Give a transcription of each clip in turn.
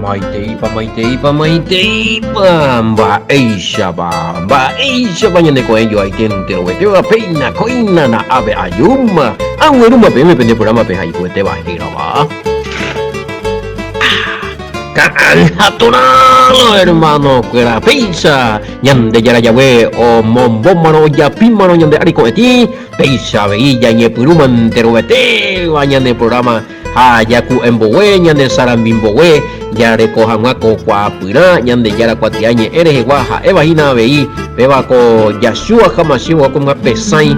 Baisha banyan ko enyo ay tento wete wa peina koina na ave ayuma ang weruma pe me pende programa pe hai ko te ba hira ba Catonalo hermano kuera peisa nyande jara jawe o mombomano ya pimano nyande ariko eti peisa veilla nye puruman terwete wanyane programa hayaku embowe nyande sarambimbowe yare koha ngako kwa pura nyande yara kwa tianye erehe waha eva hina vei beba ko yashua hamashiwa ko ngapesai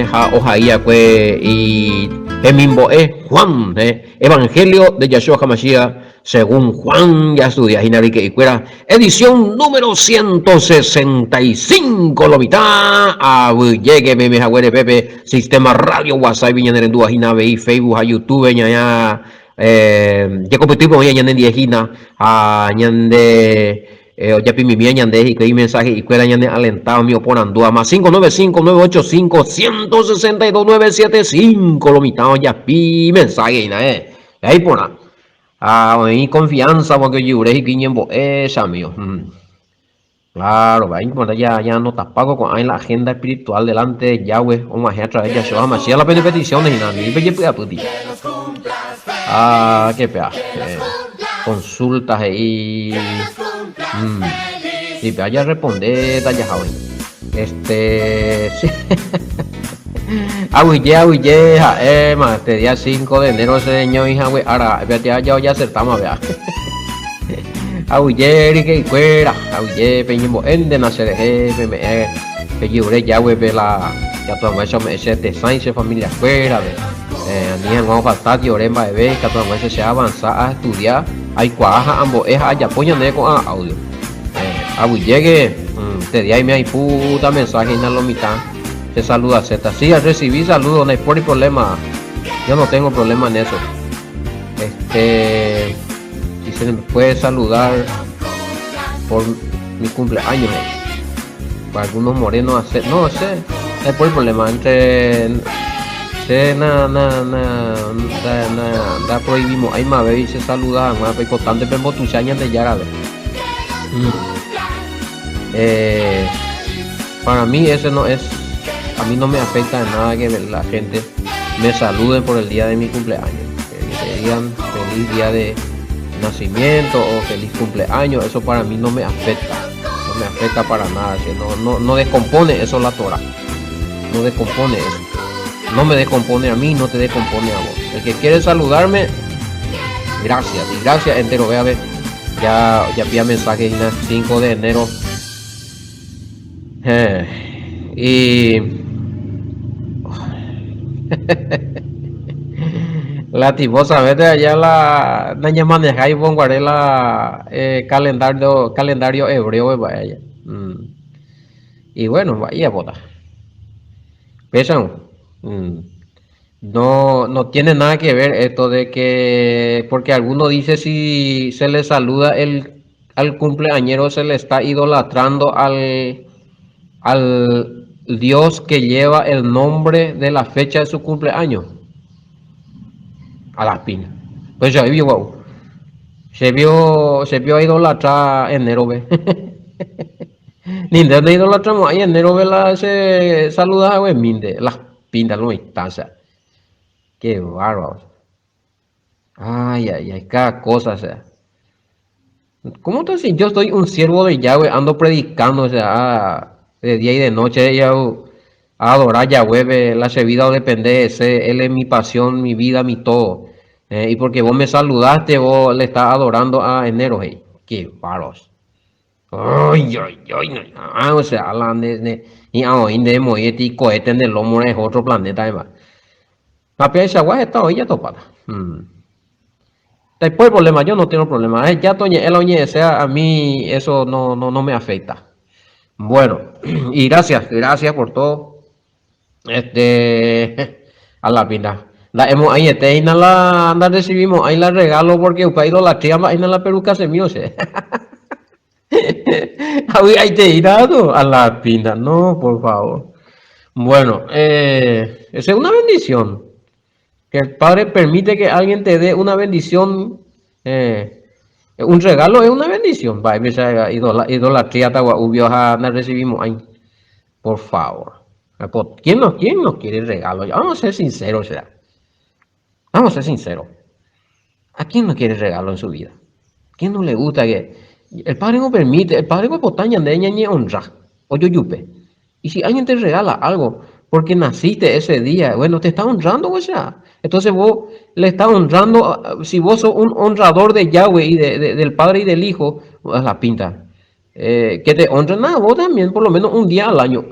ha ohaia kwe y emimbo Juan Evangelio de Yahshua Hamashiach según Juan ya estudia Hinarique y Cuera edición número 165 lo mitad a llegue meme jagüere pepe sistema radio WhatsApp viña en dua hina vei Facebook a YouTube ya ya competimos ya en diejina a ñande ya pimi mía ñande y que hay mensaje y cuera ñande alentado mi oponando a más 595-985-162-975 lo mitad ya pi mensaje ahí pona hay confianza porque yo y quiñembo esa mío claro va ya no te pago con la agenda espiritual delante de Yahweh o más a través de Yahshua Mashiach la petición de Hinami qué pea consultas ahí y vaya a responder ya sí. Ahuye, este día 5 de enero señor hija güey ahora ya acertamos vea ahuye que fuera ahuye peñimo en de nacer jefe que yo ya güey la ya todo eso me se science familia fuera ni en vamos faltar teorema de ver que todo eso se avanza a estudiar hay cuaja ambos es allá apoyan con audio ahuye que este día me hay puta mensaje en la mitad te saluda Z. Sí, al recibir saludos, no hay por problema. Yo no tengo problema en eso. Si se me puede saludar por mi cumpleaños. Para algunos morenos hacer. No sé. No hay por problema. Da prohibimos. Hay más veces se saluda. Más importante pero tu chaña de yarabe. Para mí ese no es. A mí no me afecta en nada que la gente me salude por el día de mi cumpleaños. Que me digan feliz día de nacimiento o feliz cumpleaños. Eso para mí no me afecta. No me afecta para nada. Que no descompone eso la Torah. No descompone eso. No me descompone a mí, no te descompone a vos. El que quiere saludarme, gracias. Y gracias entero. Voy a ver. Ya pilla mensaje en el 5 de enero. Y la timosa vete allá la niña maneja y pongo la calendario hebreo vaya y bueno vaya bota pesan no tiene nada que ver esto de que porque alguno dice si se le saluda al cumpleañero se le está idolatrando al Dios que lleva el nombre de la fecha de su cumpleaños a la pina. Pues ya vio wow. Se vio idolatrar enero ve. Ni de idolatramos ahí enero ve la se saluda güey minde las pintas no instancia. Qué bárbaro. Ay, cada cosa, o sea. ¿Cómo te sientes? Yo soy un siervo de Yahweh, ando predicando, o sea, de día y de noche, a adorar a Yahweh, la vida depende de ese, Él es mi pasión, mi vida, mi todo. Y porque vos me saludaste, vos le estás adorando a enero, hey. Qué varos. Ay, o sea, y hoy de moyeti cohete en el lomo es otro planeta, además. Papia esa guay está hoy ya topada. Después el problema, yo no tengo problema. Ya el oye sea a mí eso no me afecta. Bueno, y gracias por todo. A la pina. La hemos ahí la recibimos, ahí la regalo porque ha ido la tía ahí en la peluca se mío se. Ahí te irado a la pina, no, por favor. Bueno, esa es una bendición. Que el Padre permite que alguien te dé una bendición Un regalo es una bendición. Va, esa idolatría tawa ubio no recibimos ahí. Por favor. ¿Quién no quiere regalo? Vamos a ser sinceros, ya. Vamos a ser sinceros. ¿A quién no quiere regalo en su vida? ¿Quién no le gusta que el padre no permite, el padre no potaña de ñañe honra o yo yupe? Y si alguien te regala algo porque naciste ese día, bueno, te está honrando, o sea. Entonces vos le estás honrando, si vos sos un honrador de Yahweh y del Padre y del Hijo, la pinta. Que te honren nada, vos también, por lo menos un día al año.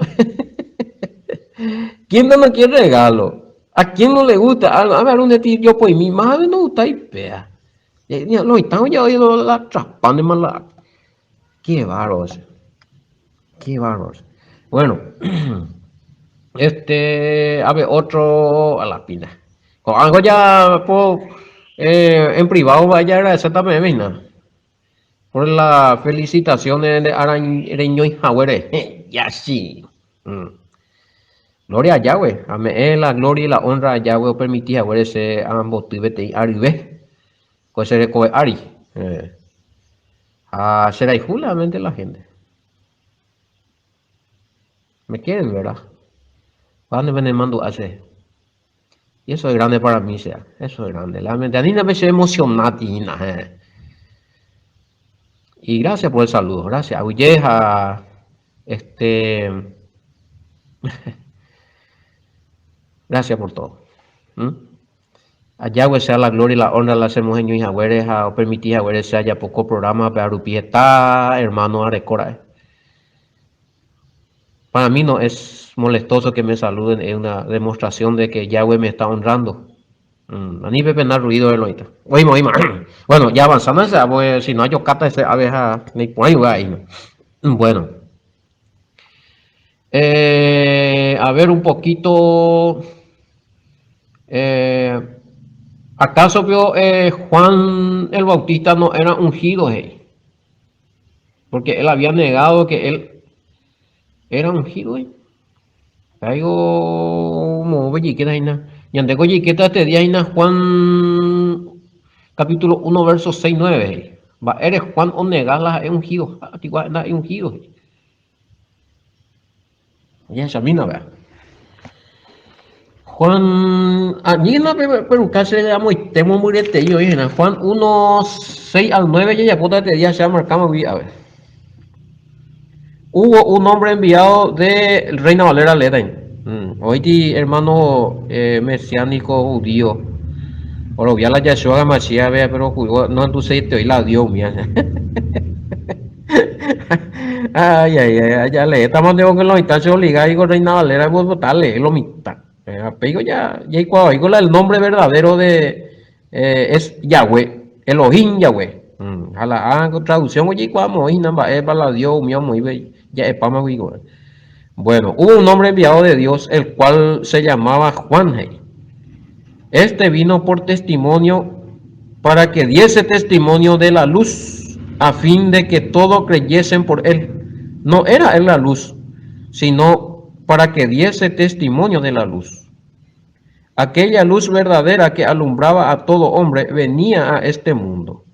¿Quién no quiere regalo? ¿A quién no le gusta? A ver, un ti yo pues mi madre no gusta y pea. No, estamos ya oído la trapando más la. Qué bárbaros. Qué bárbaros. Bueno, a ver, otro a la pina. Con algo ya en privado vaya a agradecer también, ¿verdad? Por las felicitaciones de Araño y Jaguere. Ya sí. Mm. Gloria a Yahweh. Amén. La gloria y la honra a Yahweh permitía se ambos tibete aribe. Pues se recoge ari. Será justamente la gente. Me quieren, ¿verdad? Van a mando hace. Y eso es grande para mí, sea. Eso es grande. La mente a mí me emocionante. Y gracias por el saludo. Gracias. Aulleja. Gracias por todo. A Yahweh sea la gloria y la honra, la hacemos en y Jagüeres, o permitir Jagüeres sea ya poco programa, pero Rupieta, hermano Arecora. Para mí no es molestoso que me saluden, es una demostración de que Yahweh me está honrando. A mí me pena ruido de loita. Oímos. Bueno, ya avanzando, pues, si no hay cata ese abeja, ni por ahí. Bueno. A ver un poquito. ¿Acaso vio Juan el Bautista no era ungido? Porque él había negado que él era ungido. Algo como belliqueta ina. Y ante belliqueta este día ina Juan capítulo 1 verso 6 9. Va, eres Juan o negala es ungido. Igual es ungido. Ya Sabina, vea. Juan, allí no pero casi le damos temo muy de yo, Juan 1, 6 al 9, ya puta este día se ha marcado, a ver. Hubo un hombre enviado de Reina Valera Leden. Hoy hermano mesiánico judío. Oro ya la Yeshua Mashiach, vea, pero no entonces te oí la Dios mía. Ya le estamos de que los instancias obligados y con Reina Valera, pues votarle, lo mitad. Pero ya cuando digo el nombre verdadero de es Yahweh, Elohim Yahweh. A la traducción oye cuando es para la Dios mío muy ya es para más. Bueno, hubo un hombre enviado de Dios, el cual se llamaba Juan. Este vino por testimonio para que diese testimonio de la luz, a fin de que todos creyesen por él. No era él la luz, sino para que diese testimonio de la luz. Aquella luz verdadera que alumbraba a todo hombre venía a este mundo.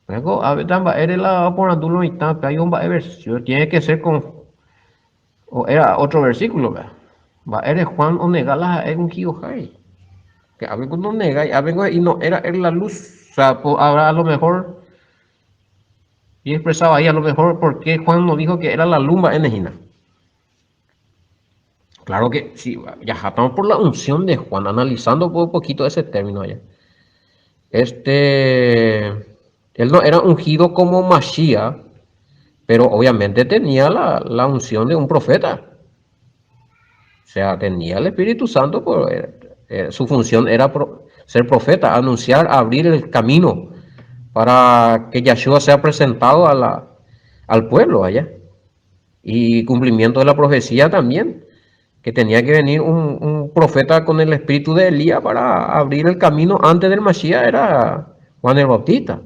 Luego, a ver, eres la por andulo y tan, hay un versión, tiene que ser con, o era otro versículo, ¿verdad? Va, eres Juan o negala es un kiojai. Que a veces no nega, a veces y no era la luz, o sea, ahora a lo mejor, y expresaba ahí a lo mejor porque Juan no dijo que era la lumba en Ejina. Claro que sí, ya estamos por la unción de Juan, analizando un poquito ese término allá. Él no era ungido como Mashiach, pero obviamente tenía la unción de un profeta. O sea, tenía el Espíritu Santo, su función era ser profeta, anunciar, abrir el camino para que Yeshua sea presentado al pueblo allá. Y cumplimiento de la profecía también, que tenía que venir un profeta con el espíritu de Elías para abrir el camino antes del Mashiach, era Juan el Bautista.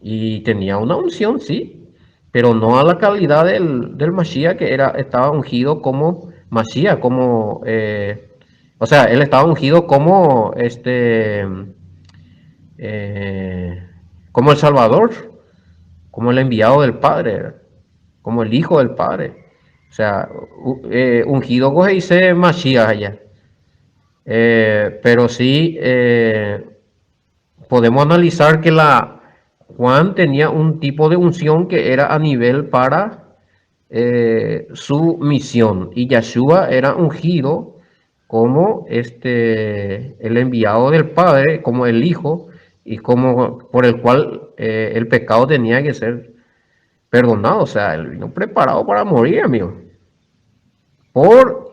Y tenía una unción, sí, pero no a la calidad del Mashiach, que estaba ungido como Mashiach, como, o sea, él estaba ungido como eh, como el Salvador, como el enviado del Padre, como el Hijo del Padre. O sea, ungido coge y se Mashiach allá. Pero sí podemos analizar que Juan tenía un tipo de unción que era a nivel para su misión, y Yeshua era ungido como el enviado del Padre, como el Hijo, y como por el cual el pecado tenía que ser perdonado. O sea, él vino preparado para morir, amigo. Por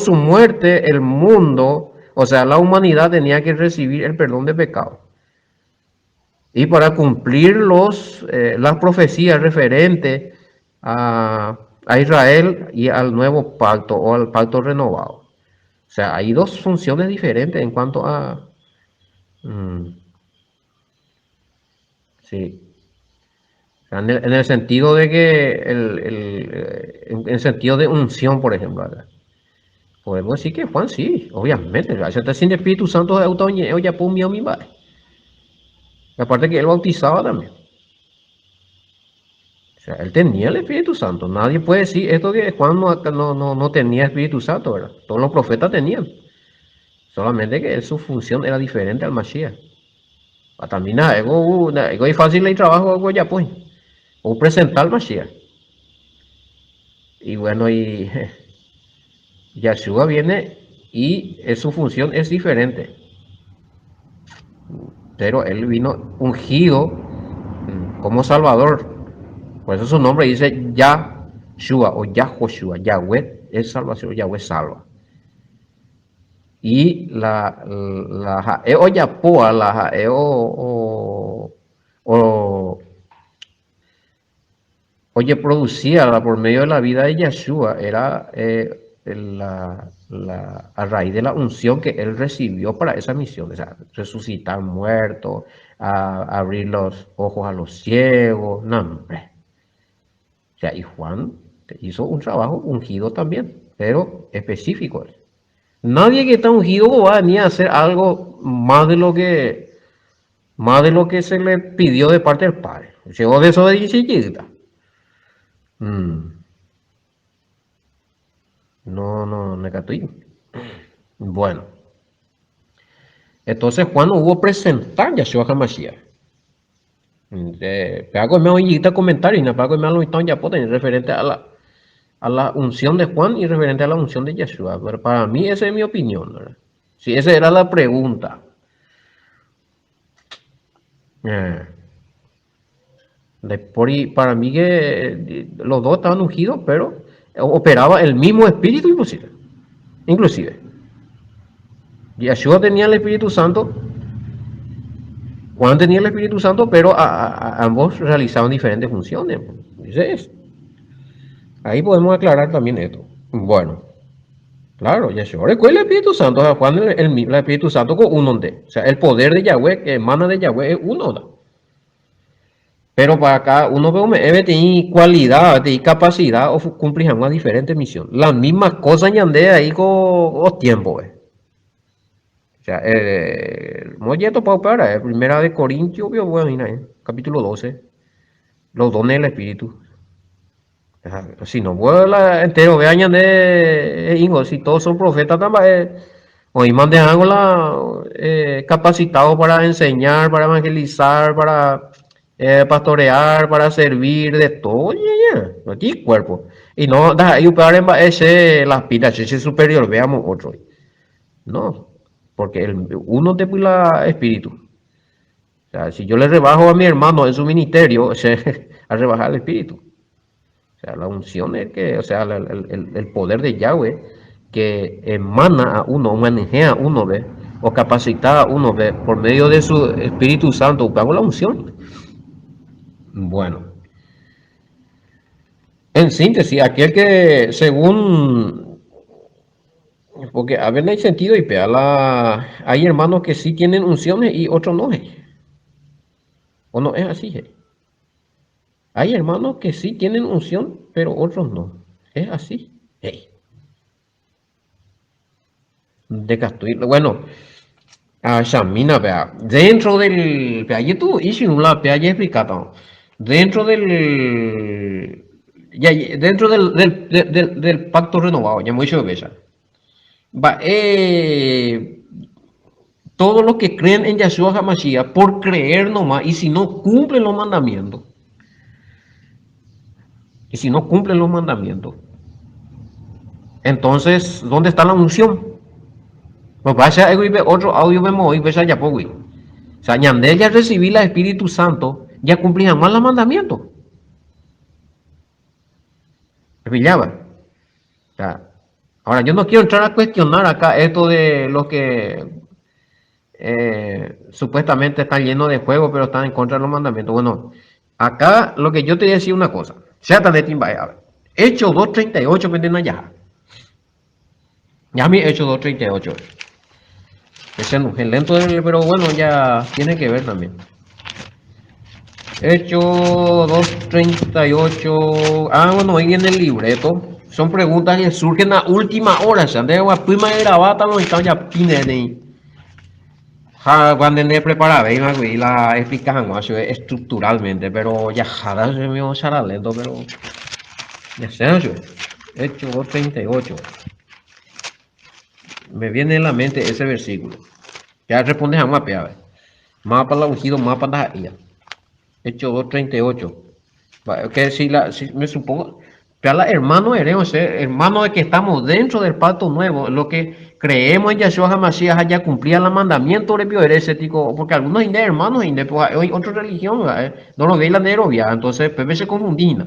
su muerte, el mundo, o sea, la humanidad tenía que recibir el perdón de pecado. Y para cumplir las profecías referentes a Israel y al nuevo pacto o al pacto renovado. O sea, hay dos funciones diferentes en cuanto a... mm, sí. O sea, en el sentido de que... en el sentido de unción, por ejemplo, ¿verdad? Podemos decir que Juan sí, obviamente. Gracias está sin Espíritu Santo de autoñeo ya pumio mi madre. Aparte que él bautizaba también. O sea, él tenía el Espíritu Santo. Nadie puede decir esto que Juan no tenía Espíritu Santo, ¿verdad? Todos los profetas tenían. Solamente que su función era diferente al Mashiach. También es fácil el trabajo con ya pues. O presentar al Mashiach. Y bueno, y Yeshua viene y su función es diferente. Pero él vino ungido como Salvador. Por eso su nombre dice Yahshua o Yahoshua. Yahweh es salvación, Yahweh salva. Y la Jaeo Yapoa, la Jaeo o, oye, producida por medio de la vida de Yeshua, era a raíz de la unción que él recibió para esa misión, o sea, resucitar muertos, abrir los ojos a los ciegos, no, hombre. O sea, y Juan hizo un trabajo ungido también, pero específico. Nadie que está ungido va a venir a hacer algo más de lo que se le pidió de parte del Padre. Llegó de eso de chiquita. Mm, no, no, negativo. Bueno, entonces Juan hubo presentar Yahshua HaMashiach. Pego me oíste comentario y no pego me lo están ya poten referente a la unción de Juan y referente a la unción de Yeshua. Pero para mí esa es mi opinión, ¿verdad? Si esa era la pregunta. Eh, para mí que los dos estaban ungidos, pero operaba el mismo espíritu inclusive. Yeshua tenía el Espíritu Santo, Juan tenía el Espíritu Santo, pero ambos realizaban diferentes funciones. Entonces, ahí podemos aclarar también esto. Bueno, claro, Yeshua recuerda el Espíritu Santo, o sea, Juan el Espíritu Santo con uno de. O sea, el poder de Yahweh que emana de Yahweh es uno, ¿no? Pero para cada uno debe tener cualidad, tener capacidad o cumplir una diferente misión. Las mismas cosas y ande ahí con tiempo. O sea, molleto para operar, primera de Corintios, bueno, capítulo 12, los dones del Espíritu. O sea, si no vuela entero, ve añade, hijo, si todos son profetas también, hoy manden algo capacitados para enseñar, para evangelizar, para pastorear, para servir, de todo, no tiene cuerpo. Y no, ahí ese las pilas, ese superior, veamos otro. No, porque uno te pila espíritu. O sea, si yo le rebajo a mi hermano en su ministerio, a rebajar el espíritu. O sea, la unción es que, o sea, el poder de Yahweh que emana a uno, maneja a uno, ¿ve? O capacita a uno, ¿ve? Por medio de su Espíritu Santo, pago la unción. Bueno, en síntesis, aquel que según, porque a ver, no hay sentido y hay hermanos que sí tienen unciones y otros no, o no es así. Hay hermanos que sí tienen unción, pero otros no. Es así. Hey, de Castillo. Bueno, a Shamina, vea, dentro del, vea, y tú, y si no la vea, ya explicado, dentro del, dentro del pacto renovado, ya mucho de esa, va, todos los que creen en Yahshua HaMashiach por creer nomás, y si no cumplen los mandamientos, y si no cumplen los mandamientos, entonces, ¿dónde está la unción? Pues vaya a otro audio vemos hoy, pues ya pues, o sea, ñandel ya recibí el Espíritu Santo, ya cumplían más los mandamientos. ¿Me pillaba? O sea, ahora, yo no quiero entrar a cuestionar acá esto de los que supuestamente están llenos de fuego, pero están en contra de los mandamientos. Bueno, acá lo que yo te voy a decir una cosa. Sea de timba, Hecho 2:38, venden allá. Ya mi hecho 2:38. Ese no es lento, pero bueno, ya tiene que ver también. Hecho 2:38. Ah, bueno, ahí en el libreto. Son preguntas que surgen a última hora. Se han de prima de grabata, no están ya pines de cuando ne preparaba y la explicaban estructuralmente, pero ya jada se me va lento, pero ya sé yo. Hecho 2:38. Me viene en la mente ese versículo. Ya respondes a una peada. Mapa la ungido, mapa la ella. Hecho 2:38. Que si me supongo, hermano heremos, hermano de que estamos dentro del pacto nuevo, lo que creemos en Yahshua HaMashiach ya cumplía el mandamiento de herético, porque algunos hermanos pues, hay otra religión, no lo veis la nerovia, entonces Pepe se confundía.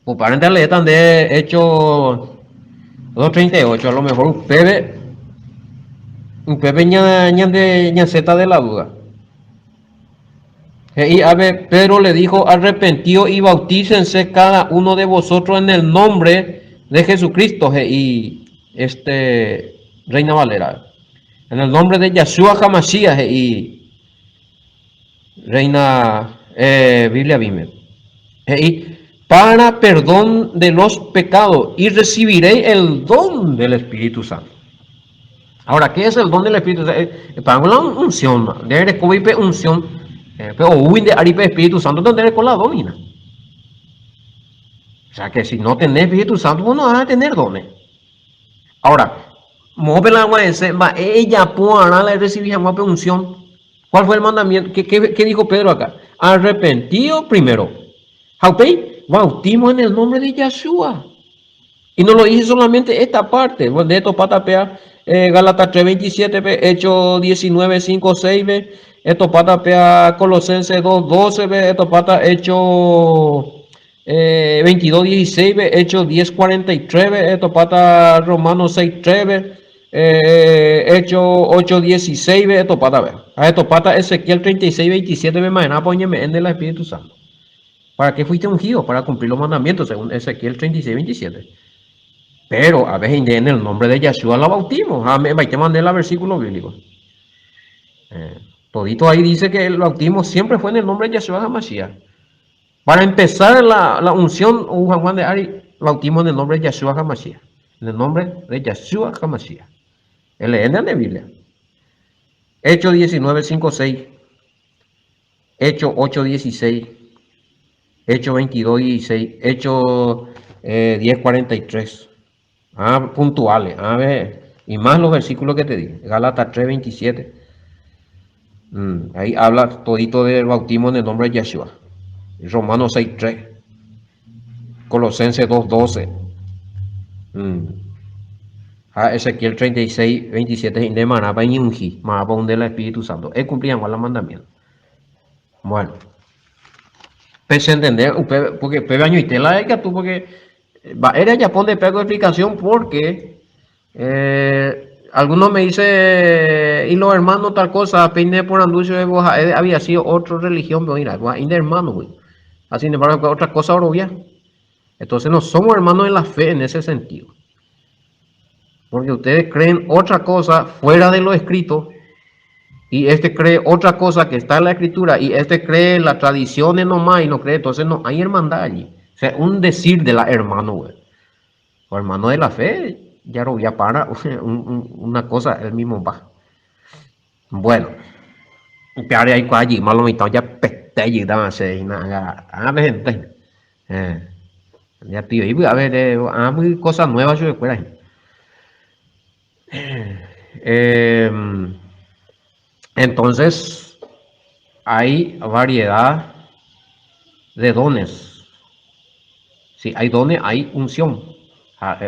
Pues para entenderle tan de hecho 2:38, a lo mejor un Pepe ña zeta de la duda. Y a ver, Pedro le dijo, arrepentido y bautícense cada uno de vosotros en el nombre de Jesucristo. Y Reina Valera, en el nombre de Yahshua HaMashiach y Reina Biblia Bime. Y para perdón de los pecados y recibiré el don del Espíritu Santo. Ahora, ¿qué es el don del Espíritu Santo? Para una unción, de unción. Pero huyen de Aripe Espíritu Santo tendré con la domina. O sea que si no tenés Espíritu Santo, vos no vas a tener dones. Ahora, mueve la agua ella podrá la recibir una unción. ¿Cuál fue el mandamiento? ¿Qué dijo Pedro acá? Arrepentido primero. Jaupei, bautismo en el nombre de Yahshua. Y no lo dice solamente esta parte. De esto patapea Gálatas 3:27, Hechos 19:5-6, esto patapea Colosenses 2:12, esto pata Hechos 22:16, Hechos 10:43, esto pata Romanos 6:3, Hechos 8:16, esto pata ver. A esto pata Ezequiel 36:27, me imagino, póñeme en el Espíritu Santo. ¿Para qué fuiste ungido? Para cumplir los mandamientos, según Ezequiel 36:27. Pero a veces en el nombre de Yahshua la bautismo. Hay que mandar el versículo bíblico. Todito ahí dice que el bautismo siempre fue en el nombre de Yahshua HaMashiach. Para empezar la unción, Juan Juan de Ari, bautismo en el nombre de Yahshua HaMashiach. En el nombre de Yahshua HaMashiach. El en la Biblia. Hechos 19:5-6. Hechos 8:16. Hechos 22:16. Hechos 10:43. Puntuales. A ver. Y más los versículos que te di. Gálatas 3:27. Ahí habla todito del bautismo en el nombre de Yahshua. Romanos 6:3. Colosenses 2:12. Ezequiel 36:27. De manaba y ungi. Manaba un del Espíritu Santo. Él cumplía con los mandamientos. Bueno. Pese a entender. Porque pebe año y tela de que tú porque era ya pone pego de explicación porque algunos me dicen y los hermanos tal cosa peine por anuncio de Boja había sido otra religión, pero mira, de hermanos, güey. Así de embargo otra cosa obvia. Entonces no somos hermanos en la fe en ese sentido. Porque ustedes creen otra cosa fuera de lo escrito y cree otra cosa que está en la escritura y cree las tradiciones nomás y no cree, entonces no hay hermandad allí. O sea, un decir de la hermano, güey. O hermano de la fe, ya lo ya para una cosa, el mismo va. Bueno, pero ahí allí malo mi ya peste allí daban se nada a ver gente eh, ya tío y a ver muy cosas nuevas yo recuerdo eh, entonces hay variedad de dones. Sí, hay dones, hay unción.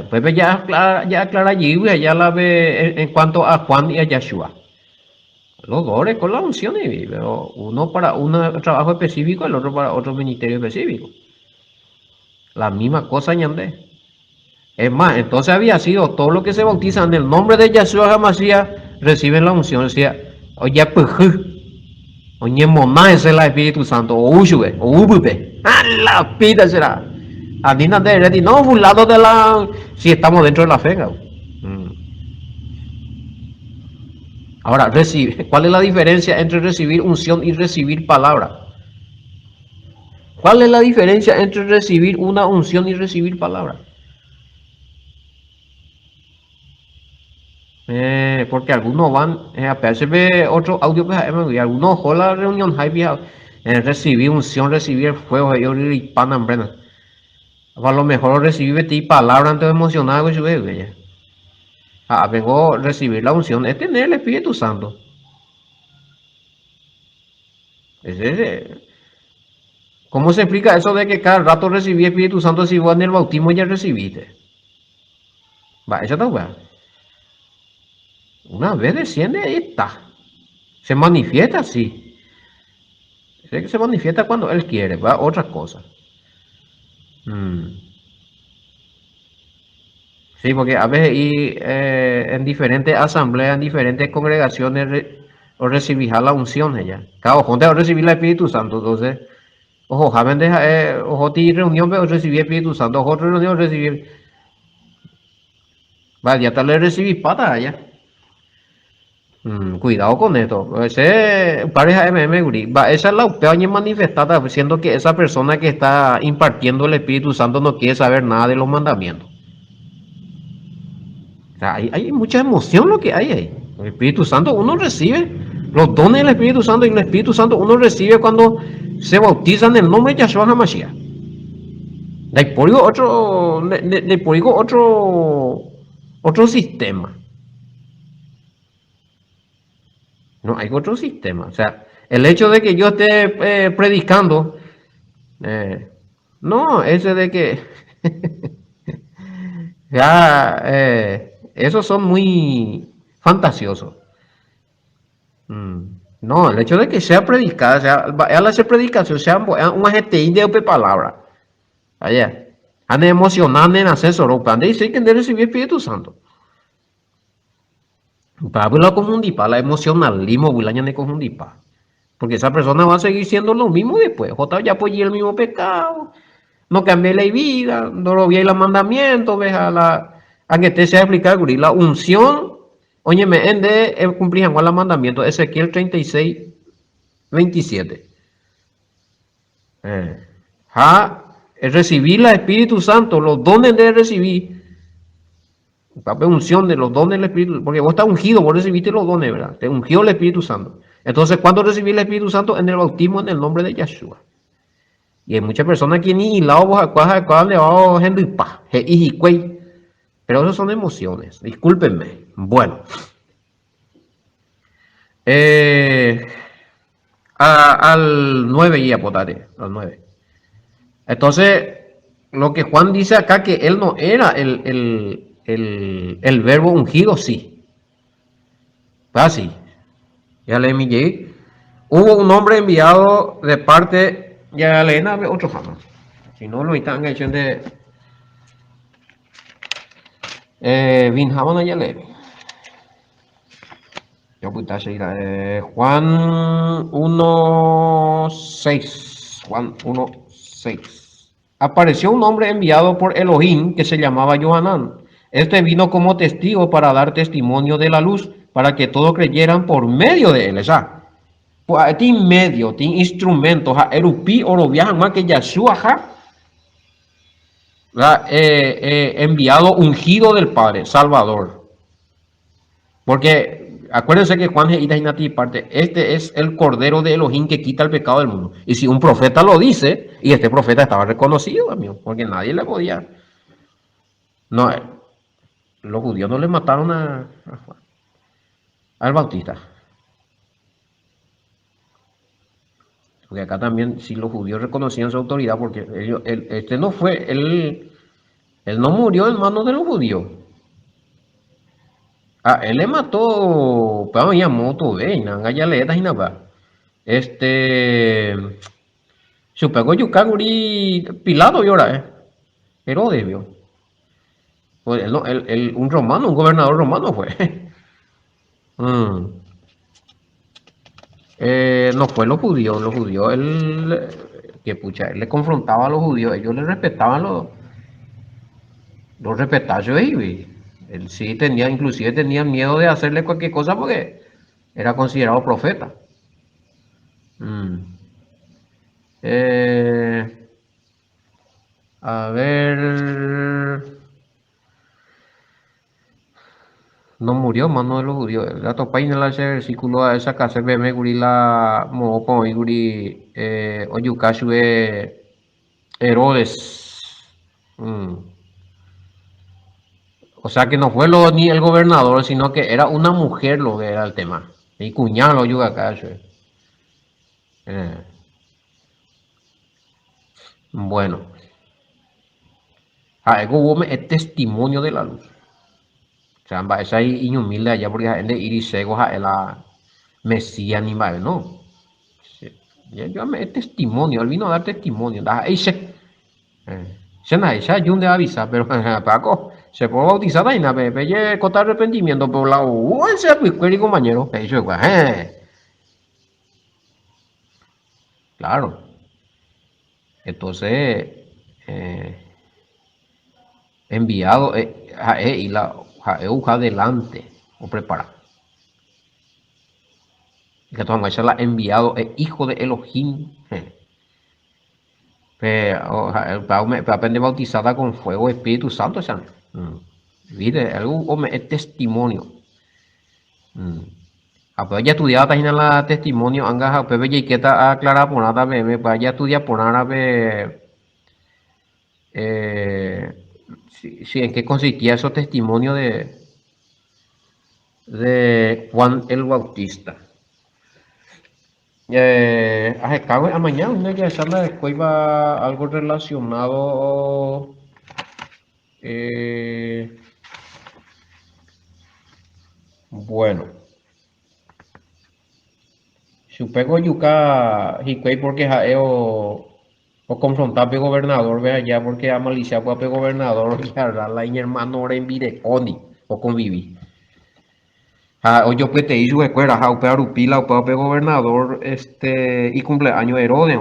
Pues ya aclara allí, ya la ve en cuanto a Juan y a Yeshua. Los dones con la unción, pero uno para un trabajo específico, el otro para otro ministerio específico. La misma cosa, ñandé. Es más, entonces había sido todo lo que se bautiza en el nombre de Yeshua Hamashiach reciben la unción. Decía, oye, oye, moná es el Espíritu Santo, o uyube, o ubube. ¡A la pita será! A mí no, burlado de la. Si estamos dentro de la fe, ¿no? Ahora, ¿cuál es la diferencia entre recibir unción y recibir palabra? ¿Cuál es la diferencia entre recibir una unción y recibir palabra? Porque algunos van, apenas se ve otro audio, y algunos ojo la reunión, recibir unción, recibir fuego, y pan, a lo mejor recibir palabra antes de emocionar, y su bebé. Vengo a recibir la unción, es tener el Espíritu Santo. ¿Cómo se explica eso de que cada rato recibí el Espíritu Santo si vos en el bautismo ya recibiste? Va, eso está bueno. Una vez desciende y está. Se manifiesta así. Se manifiesta cuando Él quiere, va, otra cosa. Sí, porque a veces en diferentes asambleas, en diferentes congregaciones, o recibís la unción ella. Cada ojo de recibir el Espíritu Santo, entonces, ojo, jaben de ojo ti reunión, pero recibir el Espíritu Santo, ojo reunión, recibir. Vale, ya tal vez recibís pata allá. Cuidado con esto. Ese pareja MM Guri. Esa es la opinión manifestada, siendo que esa persona que está impartiendo el Espíritu Santo no quiere saber nada de los mandamientos. O sea, hay mucha emoción lo que hay ahí. El Espíritu Santo uno recibe los dones del Espíritu Santo y el Espíritu Santo uno recibe cuando se bautiza en el nombre de Yahshua HaMashiach. De por otro sistema. No hay otro sistema. O sea, el hecho de que yo esté predicando, no, ese de que ya, esos son muy fantasiosos. No, el hecho de que sea predicada, sea, al hacer predicación, sea un GTI de palabra. Allá, han emocionado en asesor, plan de decir que de recibir el Espíritu Santo. Para la confundipa, la emocionalismo, bulaña de confundipa. Porque esa persona va a seguir siendo lo mismo después. J ya apoyé el mismo pecado. No cambié la vida, no lo vi el mandamiento, veja a que te sea explicar, la unción, oye, me ende cumplir con el mandamiento, Ezequiel 36, 27. Recibir el Espíritu Santo, los dones de recibir, la unción de los dones del Espíritu, porque vos estás ungido, vos recibiste los dones, ¿verdad? Te ungió el Espíritu Santo. Entonces, ¿cuándo recibí el Espíritu Santo? En el bautismo en el nombre de Yeshua. Y hay muchas personas que ni hilado vos le va a pero eso son emociones, discúlpenme. Bueno, al 9 y apotaré, al 9. Entonces, lo que Juan dice acá, que él no era el verbo ungido, sí. Así. Ya le envié. Hubo un hombre enviado de parte, ya le envié otro jamás. Si no, lo están hecho de Vinjamón ya le. Yo puta Juan 1:6. Juan 1:6. Apareció un hombre enviado por Elohim que se llamaba Johanán. Este vino como testigo para dar testimonio de la luz, para que todos creyeran por medio de él. ¿Ya? Pues tiene medio, tiene instrumentos, erupi oro viajan más que Yahshua, enviado ungido del Padre, Salvador. Porque Acuérdense que Juan y Nati parte, este es el Cordero de Elohim que quita el pecado del mundo. Y si un profeta lo dice, y este profeta estaba reconocido, amigo, porque nadie le podía. No, los judíos no le mataron a Juan, al Bautista. Porque acá también, si los judíos reconocían su autoridad, porque este no fue, él no murió en manos de los judíos. Él le mató, pero ya moto, ve, nanga ya le y nada. Su pegó Yukaguri Pilato y ahora, Herodes, vio. Pues un romano, un gobernador romano fue. Mm. No fue los judíos, que pucha, él le confrontaba a los judíos, ellos le respetaban los respetaban y él sí tenía, inclusive tenían miedo de hacerle cualquier cosa porque era considerado profeta. Mm. Eh, a ver, no murió mano de los judíos. La topa en el versículo a esa casa beme guri la mo con guri oyukasu Herodes. Mm. O sea que no fue ni el gobernador, sino que era una mujer lo que era el tema. Y cuñado yo acá. Eh, bueno, algo hubo es testimonio de la luz. O sea, esa y humilde allá porque el de iris cego es la Mesías ni más, no. Yo me es testimonio, él vino a dar testimonio. Se na esa yun de avisa, pero Paco, se puede bautizar ahí, na, pe, contar arrepentimiento, pero la ese pues compañero, eso es, claro. Entonces, eh, enviado y la adelante o preparar. Que toma la enviado es hijo de Elohim. Para aprender bautizada con fuego Espíritu Santo, ¿sabes? ¿Viste? Algo es testimonio. Pues ya estudiaba también la testimonio, anga, pues ya que está aclarada por nada, me vaya a estudiar por nada, si en qué consistía esos testimonios de Juan el Bautista. Cago a mañana, una que anda después va algo relacionado. Bueno, supego yuca hiquei porque jaeo o confrontar pe gobernador ve allá porque a malicia pues pe gobernador y la y hermano ora en videconi o conviví. O yo pues te hizo escuela, ja, upe arupila, upe gobernador, y cumpleaños Herodes.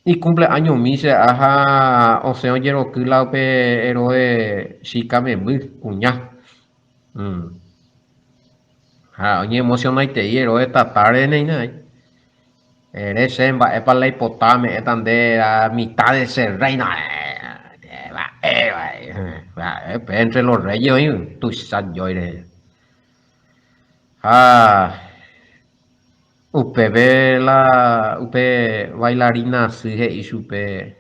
Y cumpleaños mise, ajá, o sea, oye, que la upe Herodes, chica me muy, cuñá. Mm. Oye, emocionaste y Herodes tarde, nena. Eres en va, es para la hipotame, es donde a mitad de ser reina. Entre los reyes, tú sabes, yo iré. Ah, Upe bailarina sige y supe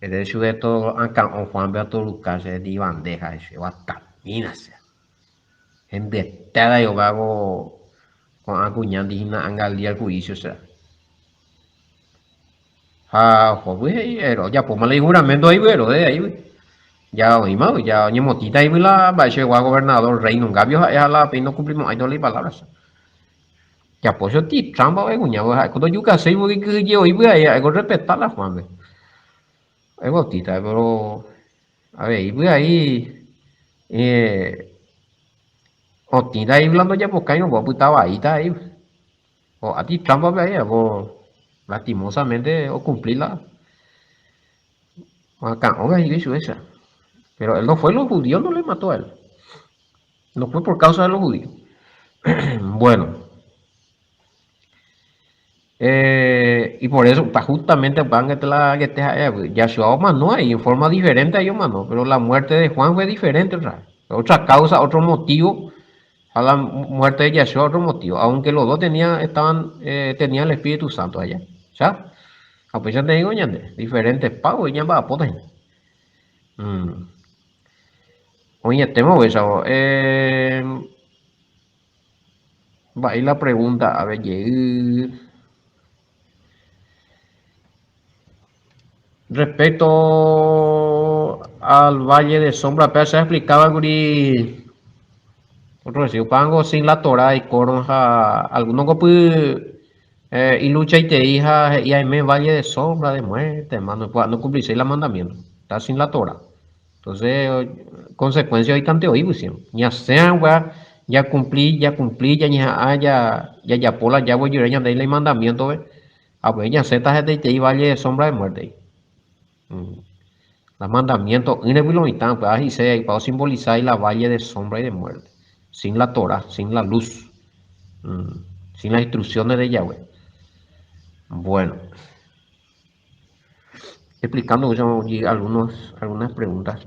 el hecho de todo acá o Juan Beato Lucas de bandeja ese guatamina se en detada yo hago con acuñandina angalia el juicio sea joder pero ya pues mal juramento ahí pero de ahí ya hoy más ya ni motita ahí la va a gobernador rey nunca vio a la pena no cumplimos ahí no le palabras ya pues yo ti trampa ve cuñado cuando yo casé porque yo iba ahí algo respetar la Juan es bautista, pero a ver, y voy ahí, o tira ahí hablando ya porque no voy a putar ahí, está ahí, o a ti trampa ahí, o lastimosamente, o cumplirla, acá, o ahí hizo esa, pero él no fue los judíos, no le mató a él, no fue por causa de los judíos. Bueno, y por eso, justamente van a la que Yahshua manó ahí en forma diferente a ellos manó, pero la muerte de Juan fue diferente, ¿verdad? Otra causa, otro motivo a la muerte de Yeshua, otro motivo. Aunque los dos tenían el Espíritu Santo allá. ¿Ya? A pesar de digo, diferentes pagos, ya va a poder. Oye, temo eso. Va ahí la pregunta, a ver, respecto al Valle de Sombra, pero se explicaba Guri, otro decir, pango sin la Torah y coronja, algunos que y lucha y te hija, y hay me Valle de Sombra de muerte, hermano, no cumplirse el mandamiento, está sin la Torah. Entonces, consecuencia hoy cante hoy, pues, ya sean, ya cumplí, ya pola, ya voy a de el mandamiento, ve. Ah, pues ya Z de te Valle de Sombra de muerte. Los mandamientos, pues ahí se para simbolizar la valle de sombra y de muerte, sin la Torah, sin la luz, sin las instrucciones de Yahweh. Bueno, explicando algunas preguntas.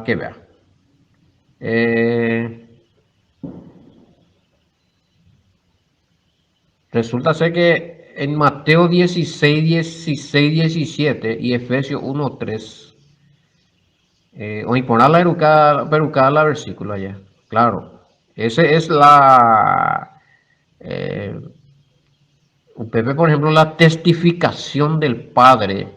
Que vea. Resulta ser que en Mateo 16, 16, 17 y Efesios 1, 3, o poner la perucada la versículo allá. Claro, ese es Pepe, por ejemplo, la testificación del Padre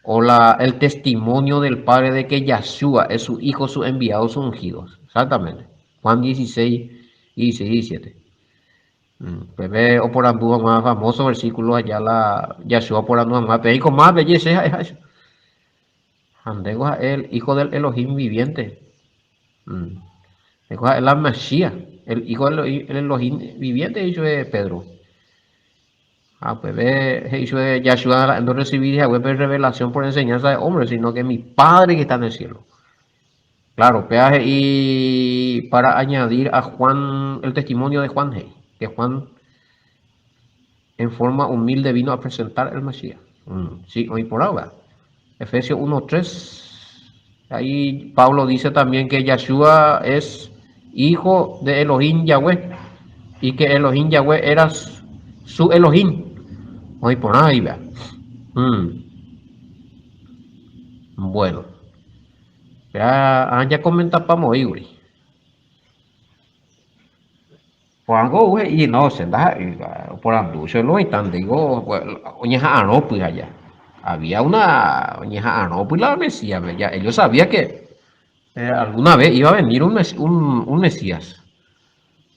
o el testimonio del Padre de que Yahshua es su Hijo, sus enviados, sus ungidos. Exactamente. Juan 16, 16, 17. Pepe, o por anduvo más famoso versículo allá, Yahshua por anduvo más, pero con más belleza es eso. Andego a él, hijo del Elohim viviente. Andego a la Mashiach, el hijo del Elohim viviente, dicho Pedro. Pues ve, Yahshua no recibir revelación por enseñanza de hombres, sino que mi Padre que está en el cielo. Claro, peaje y para añadir a Juan, el testimonio de Juan, que Juan en forma humilde vino a presentar el Mesías. Sí, hoy por ahora. Efesios 1:3. Ahí Pablo dice también que Yahshua es hijo de Elohim Yahweh y que Elohim Yahweh era su Elohim. Hoy por ahí, vea. Bueno, ya comenta para morir. Por algo, y no se da, por anducho lo tan digo, oñeja pues allá. Había una oñeja pues la Mesías, ya ellos sabían que alguna vez iba a venir un Mesías.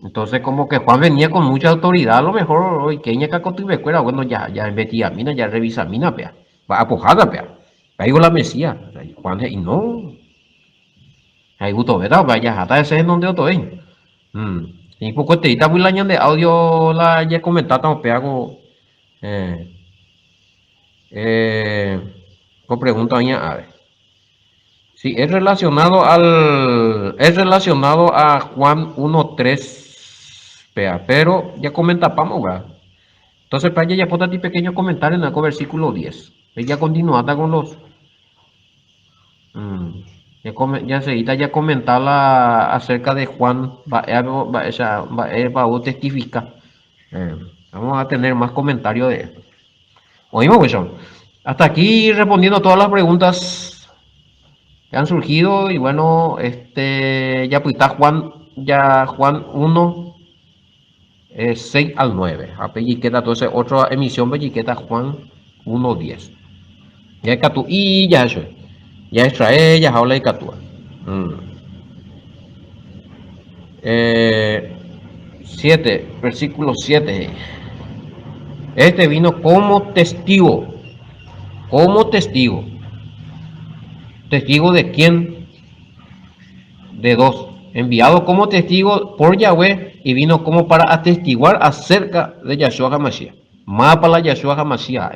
Entonces, como que Juan venía con mucha autoridad, a lo mejor hoy que ña cacotibecuera, bueno, ya investiga mina, ya revisa mina, pea, va a pojada, pea. Ahí la Mesías, Juan, y no, ahí gusto, ¿verdad? Vaya, hasta ese es donde otro es. Y poco te está muy de audio la ya comentado, pego, eh, eh, con pregunta a ver. Sí, es relacionado a Juan 1:3, pero ya comenta Pamo, ¿verdad? Entonces, para ya ponte ti pequeño comentario en el versículo 10. Ya continuada con los. Ya enseguida ya comentarla acerca de Juan, va a testificar. Eh, Vamos a tener más comentarios de esto. Oímos, Wilson. Hasta aquí respondiendo todas las preguntas que han surgido y bueno, ya pues está Juan 1, 6 al 9. A pelliqueta, entonces otra emisión pelliqueta Juan 1:10. Ya es Catu y ya eso. Ya extrae, ya habla de Catu. 7, versículo 7. Este vino como testigo. Como testigo. ¿Testigo de quién? De dos. Enviado como testigo por Yahweh y vino como para atestiguar acerca de Yahshua HaMashiach. Más para la Yahshua HaMashiach.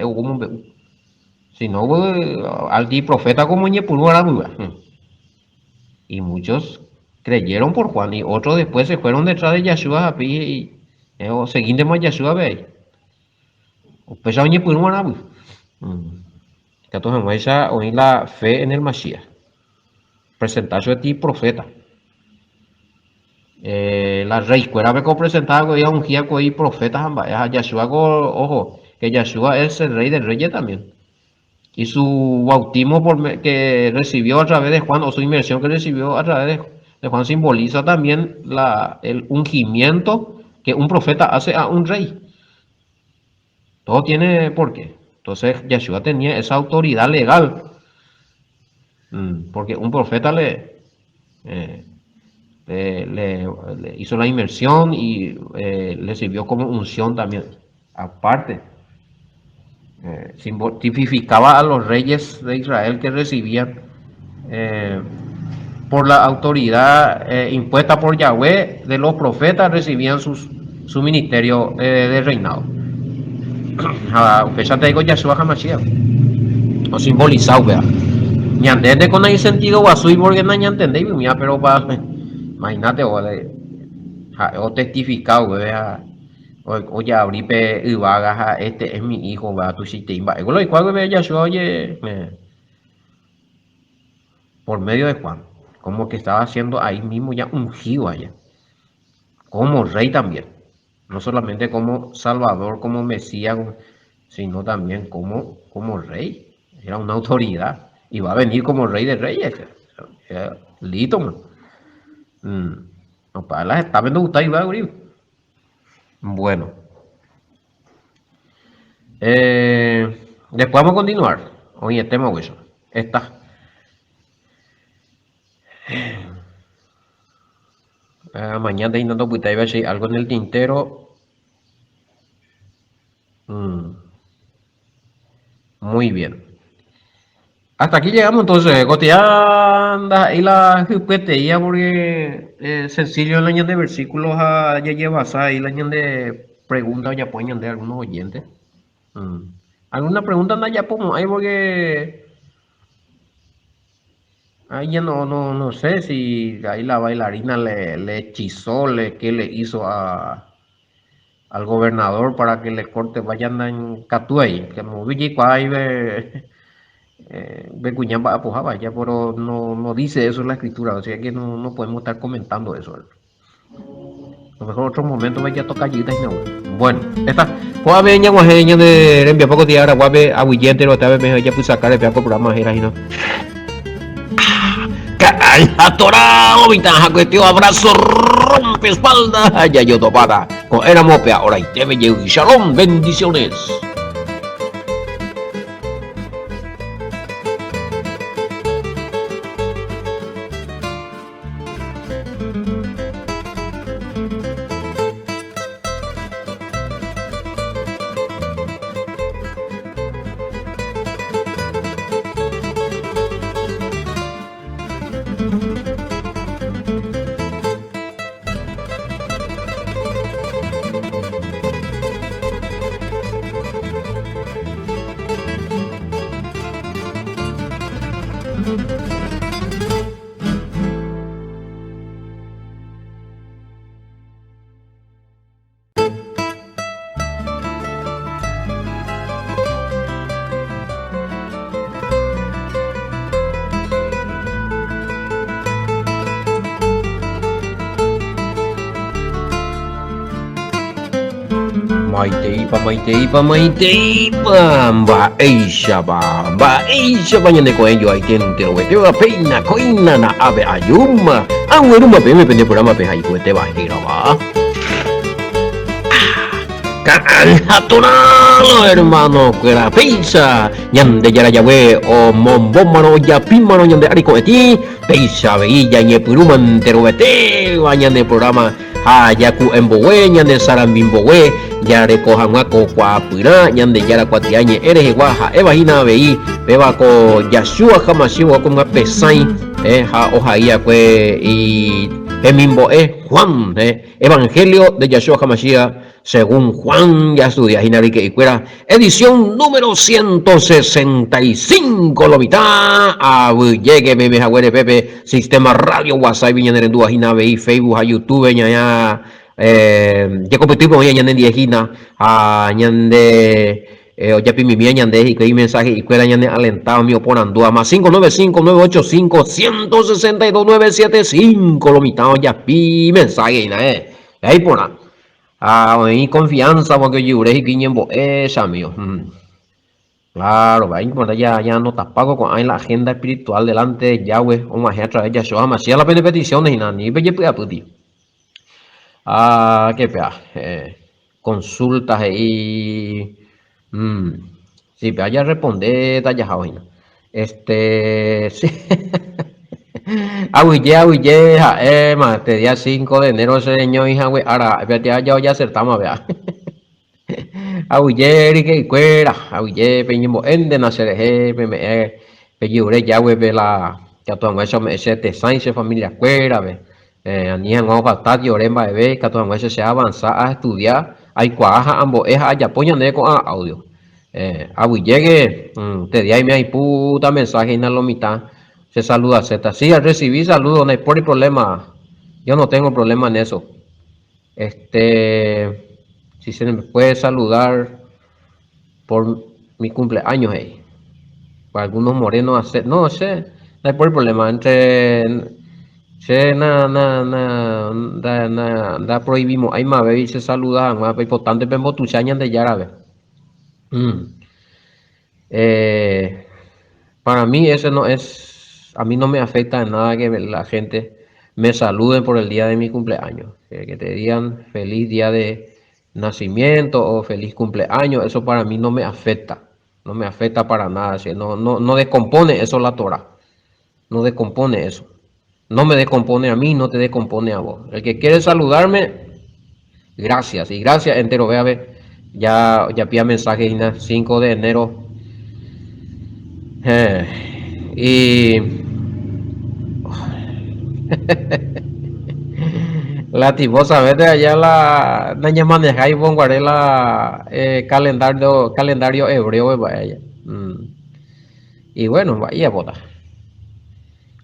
Si no, al profeta como Ñepurú era duda. Y muchos creyeron por Juan y otros después se fueron detrás de Yahshua y seguinte más Yahshua ve. Pues a Ñepurú era duda. que tu muestra hoy la fe en el Mashiach. Presentarse a ti profeta. La rey cuera me presentar que un guía que profeta Yahshua, ojo, que Yahshua es el rey del rey también. Y su bautismo que recibió a través de Juan, o su inmersión que recibió a través de Juan, simboliza también el ungimiento que un profeta hace a un rey. Todo tiene por qué. Entonces Yahshua tenía esa autoridad legal. Porque un profeta le hizo la inmersión y le sirvió como unción también. Aparte, tipificaba a los reyes de Israel que recibían por la autoridad impuesta por Yahweh de los profetas, recibían su ministerio de reinado. Ya te digo, Yahshua HaMashiach, o simbolizado, vea. Ñandete con ahí sentido guasui porque no entendéis, pero imagínate, o testificado, vea. Oye, abrí Ibaga, este es mi hijo, va, tu chitimba. Lo igual que Yahshua, oye, por medio de Juan, como que estaba haciendo ahí mismo ya ungido allá, como rey también, no solamente como salvador, como mesías, sino también como rey. Era una autoridad y va a venir como rey de reyes. Listo, man. No, para las está viendo usted y va a abrir. Bueno, después vamos a continuar. Hoy el tema hueso. Mañana intentando puta iba a decir algo en el tintero. Muy bien. Hasta aquí llegamos entonces. Cotidiana y la jupeteía porque sencillo el año de versículos ya llevas ahí el año de preguntas ya pueden de algunos oyentes. ¿Alguna pregunta anda ya pongo ahí porque ahí ya no sé si ahí la bailarina le hechizó, qué le hizo al gobernador para que le corte vayan en Catuey, que no vi ahí ve cuñamba apujaba ya, pero no dice eso en la escritura, o sea que no podemos estar comentando eso. A lo mejor otro momento me ya toca allí y no. Bueno, esta guabe ña guajeña de envía poco tiara guabe aguillente lo tabe me ya puse sacar el programa era y no. Atorado, vitaja que tío abrazo rompe espalda, ya yo topada. Con era mopea, ahora y te y shalom, bendiciones. Maiteipa, Eisha, bañane con ello, ahí tiene te lo vete, peina, coina, na ave ayuma, agueruma, me pende programa, peja y cuete bajira, va. Catonalo, hermano, que la pizza, ñande yara yahweh, o mombómano, ya pímano, ñande arico eti, pizza, veilla, ñe puruman, te lo vete, bañane programa. Yaku embowe ñande sarambimbowe ya recoja guaco cuapura ñande yara cuatiañe eres guaja evagina veí beba ko Yahshua HaMashiach con pesai ha ojaía que y emimbo Juan Evangelio de Yahshua HaMashiach según Juan ya estudia Hinarique y Cuera edición número 165 lo mitad a llegue bebe jagüere pepe sistema radio WhatsApp viña en dua hina veí Facebook a YouTube ña ya competimos ya en diejina a ñande ya pimi mi ñande y que mensaje y cuela ñande alentado mi oponando a más 595-985-162-975 lo mitad ya pi mensaje y nada ahí por nada hay confianza porque yo y que ñembo esa mío. Claro, va importa ya no te pago con ahí la agenda espiritual delante de Yahweh o más a través de Yahshua Mashiach la peticiones y nada ni pe ya puti. Qué pea. Consultas ahí. Sí, pea ya responde talla hoy. Sí. Ahuille, te día 5 de enero señor hija güey. Ahora, ya acertamos, vea. Ahuille que cuera, ahuille peñimo ende nacereje, peyure Yahweh ve la ya todo eso me se te sainse familia cuera, ve. Anian vamos a estar lloremba bebé, que todo eso se avanza a estudiar, hay cuaja ambos es allá poñan con audio. Abu llegue, te di ahí me hay puta mensaje y la mitad. Se saluda Z. Sí, al recibir saludos, no hay por el problema. Yo no tengo problema en eso. Si se me puede saludar por mi cumpleaños ahí. Para algunos morenos hacer, no sé, no hay por el problema. Da prohibimos, hay más y se saludan, más importante, pero tu chañan de yarabe. Para mí eso no es, a mí no me afecta en nada que la gente me salude por el día de mi cumpleaños, que te digan feliz día de nacimiento o feliz cumpleaños, eso para mí no me afecta, no me afecta para nada, no descompone eso la Torah, no descompone eso, no me descompone a mí, no te descompone a vos. El que quiere saludarme, gracias, y gracias entero, vea, ve, ya pida mensaje 5 de enero. Y la tibosa, vete allá la ya manejáis con la calendario hebreo vaya. Y bueno, vaya bota.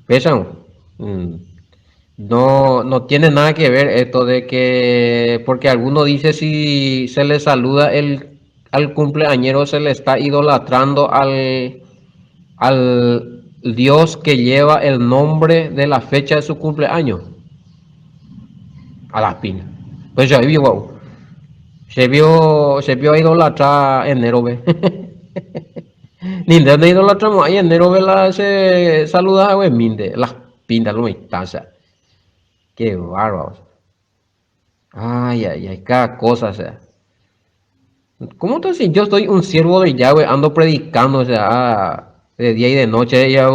Pesan. No tiene nada que ver esto de que porque alguno dice si se le saluda al cumpleañero se le está idolatrando al Dios que lleva el nombre de la fecha de su cumpleaños. A las pinas. Pues ya vio, wow. Se vio idolatrar enero, ve. Nintendo idolatramos ahí enero, ve la se saluda, güey, minde. Las pintas, lo instancia. Qué bárbaro. Ay, cada cosa, o sea. ¿Cómo te si yo soy un siervo de Yahweh, ando predicando, o sea, de día y de noche, ya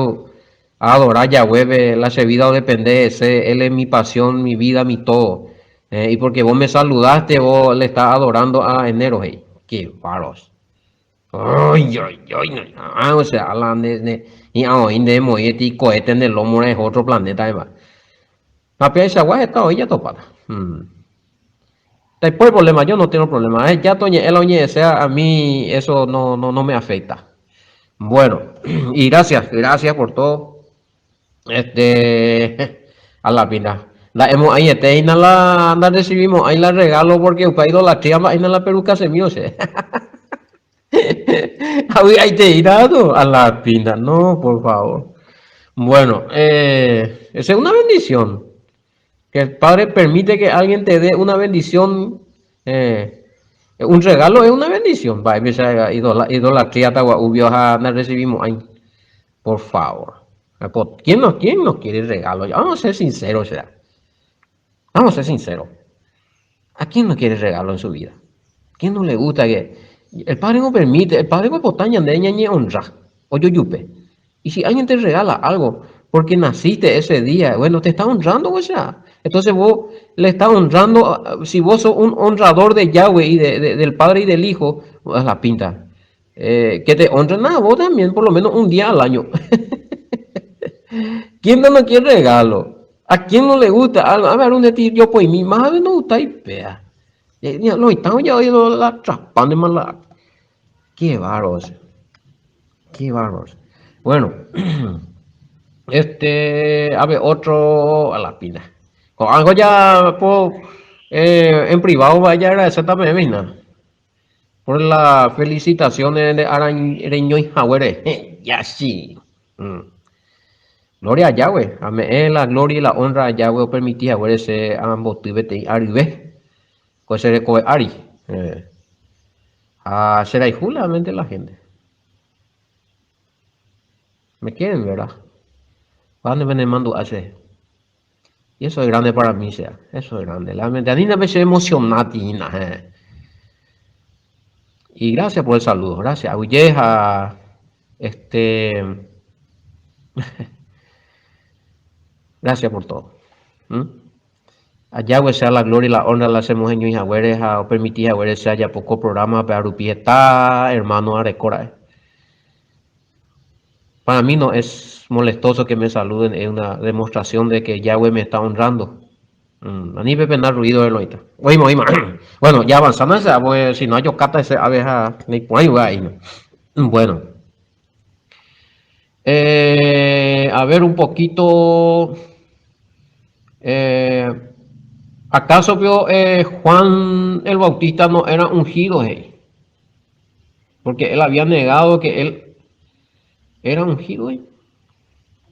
a adorar Yahweh, la vida depende de ese, él es mi pasión, mi vida, mi todo. Y porque vos me saludaste, vos le estás adorando a enero, hey. Qué varos. Ay, o sea, y hoy de morir cohete en el lomo es otro planeta, además. Papia esa guay está hoy ya topada. Después el problema, yo no tengo problema. Ya Toñe, el oñe sea a mí eso no me afecta. Bueno, y gracias por todo. A la pina. La hemos ahí la recibimos, ahí la regalo porque ha ido la tía ahí en la peruca se mío se. Ahí te irá a la pina, no, por favor. Bueno, esa es una bendición. Que el Padre permite que alguien te dé una bendición. Un regalo es una bendición. Va, idolatría, la recibimos ahí. Por favor. ¿Quién nos quiere regalo? Vamos a ser sinceros, o sea. Vamos a ser sinceros. ¿A quién no quiere regalo en su vida? ¿Quién no le gusta que el Padre no permite? El Padre no potaña de ñañe honra o yo yupe. Y si alguien te regala algo porque naciste ese día, bueno, te está honrando, o sea. Entonces vos le estás honrando, si vos sos un honrador de Yahweh y del Padre y del Hijo, pues la pinta. Que te honren nada, vos también, por lo menos un día al año. ¿Quién no quiere regalo? ¿A quién no le gusta algo? A ver, un día yo pues mi madre no gusta y pea. No, estamos ya oído la trapando más la. Qué bárbaros. Qué bárbaros. Bueno, a ver, otro a la pina. Con algo ya en privado vaya a agradecer también, ¿verdad? por las felicitaciones de Araño y Jaguere. Ya sí. Mm. Gloria a Yahweh. Amén. La gloria y la honra a Yahweh permití Jaguere se ambos tibete aribe. Pues se recoge Ari. A ser ahí justamente la gente. Me quieren, ¿verdad? Cuando me mando hace. Y eso es grande para mí, sea. Eso es grande. La mente. A mí me emocionante. Y gracias por el saludo. Gracias. Ulleja. Este. Gracias por todo. ¿Mm? A Yahweh sea la gloria y la honra, la hacemos en Yahweh, o permitir Yahweh sea ya poco programa, pero Rupieta, hermano Arecora. Para mí no es molestoso que me saluden, es una demostración de que Yahweh me está honrando. A mí me pena ruido de loita. Oímos, oímos. Bueno, ya avanzando, pues, si no hay cata ese abeja, ni por ahí va ahí. Bueno, a ver un poquito. Eh, ¿Acaso vio Juan el Bautista no era ungido? Porque él había negado que él era ungido.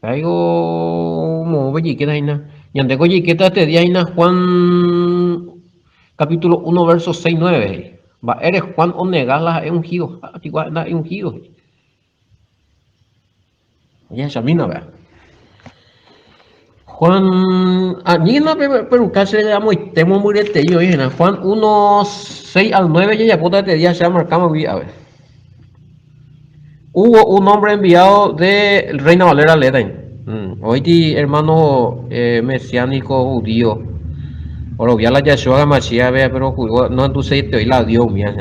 Algo como belliqueta y nada. Y ante belliqueta este día y Juan capítulo 1 verso 6 9. Va, eres Juan o negarla es ungido. Igual es ungido. Ya examina, vea. Juan, allí no, pero casi le damos temo muy de tello, Juan 1, 6 al 9, ya puta este día se ha marcado, a ver. Hubo un hombre enviado de Reina Valera Leden. Hoy, hermano mesiánico judío. Oro, ya la Yeshua Mashiach, vea, pero no entonces te oí la Dios, mía.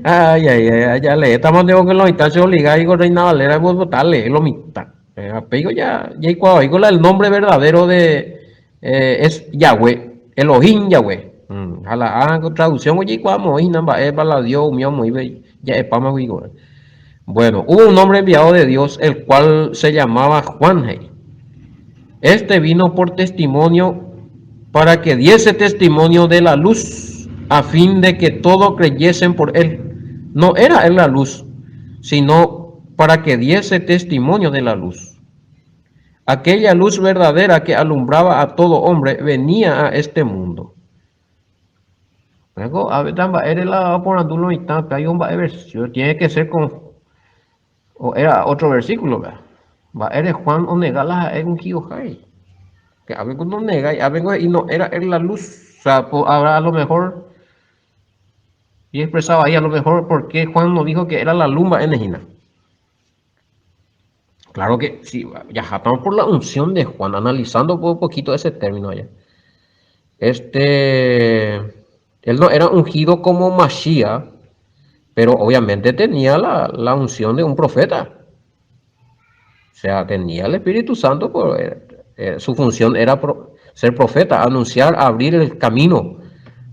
Ay, ay, ay, ya le estamos de que los instancias obligados y con Reina Valera, pues votarle, es lo mitad. Apego ya cuando digo el nombre verdadero de es Yahweh, Elohim Yahweh. A la traducción, oye, cuando es para la Dios, mío, muy ya es para más. Bueno, hubo un hombre enviado de Dios, el cual se llamaba Juan. Este vino por testimonio para que diese testimonio de la luz, a fin de que todos creyesen por él. No era él la luz, sino para que diese testimonio de la luz. Aquella luz verdadera que alumbraba a todo hombre venía a este mundo. Luego, a ver, eres la por andulo y tan, hay un versión, tiene que ser con, o era otro versículo, ¿verdad? Va, eres Juan o negala es un jai. Que a veces no nega, a veces y no era la luz, o sea, ahora a lo mejor, y expresaba ahí a lo mejor porque Juan no dijo que era la lumba en Ejina. Claro que sí, ya estamos por la unción de Juan, analizando un poquito ese término allá. Él no era ungido como Mashiach, pero obviamente tenía la unción de un profeta. O sea, tenía el Espíritu Santo, su función era ser profeta, anunciar, abrir el camino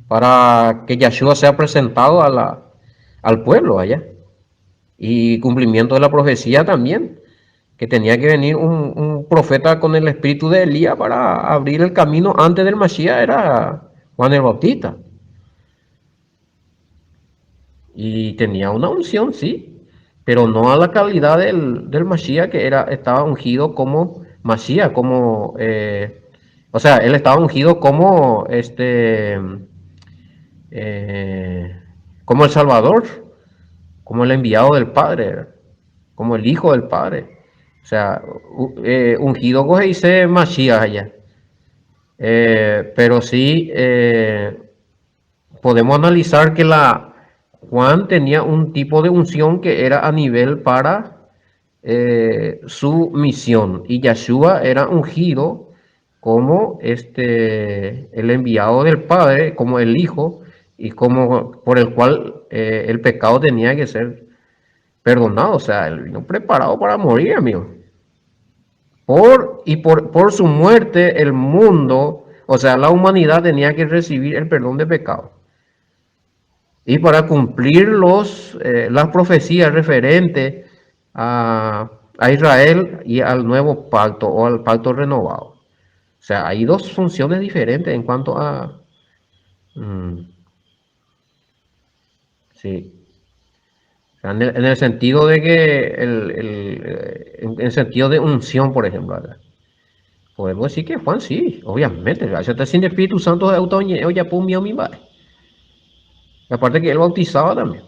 para que Yeshua sea presentado al pueblo allá. Y cumplimiento de la profecía también, que tenía que venir un profeta con el espíritu de Elías para abrir el camino antes del Mashiach, era Juan el Bautista. Y tenía una unción, sí, pero no a la calidad del Mashiach, que estaba ungido como Mashiach, como, o sea, él estaba ungido como como el Salvador, como el enviado del Padre, como el Hijo del Padre. O sea, ungido coge y dice Mashiach allá. Pero sí podemos analizar que Juan tenía un tipo de unción que era a nivel para su misión, y Yeshua era ungido como el enviado del Padre, como el Hijo, y como por el cual el pecado tenía que ser perdonado. O sea, él vino preparado para morir, amigo. Por su muerte el mundo, o sea, la humanidad tenía que recibir el perdón de pecado. Y para cumplir las profecías referentes a Israel y al nuevo pacto o al pacto renovado. O sea, hay dos funciones diferentes en cuanto a Sí. O sea, en el sentido de que, en el sentido de unción, por ejemplo, ¿verdad? Podemos decir que Juan sí, obviamente, ¿verdad? Ya está sin Espíritu Santo de autoñe, ya pum, mi madre. Aparte que él bautizaba también.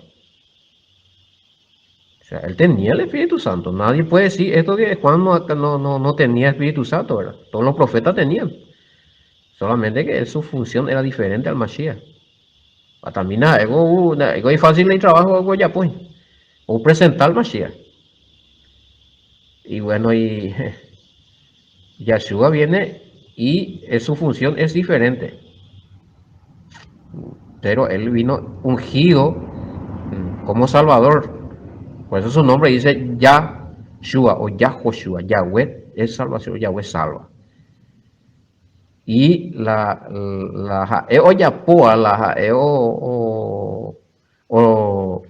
O sea, él tenía el Espíritu Santo. Nadie puede decir esto que Juan no tenía Espíritu Santo, ¿verdad? Todos los profetas tenían. Solamente que su función era diferente al Mashiach. También algo es fácil de trabajo algo ya pues. O presentar al Mashiach. Y bueno, y Yeshua viene y su función es diferente. Pero él vino ungido como Salvador. Por eso su nombre dice Yahshua o Yahoshua. Yahweh es salvación, Yahweh salva. Y la jaeo yapoa, la jaeo o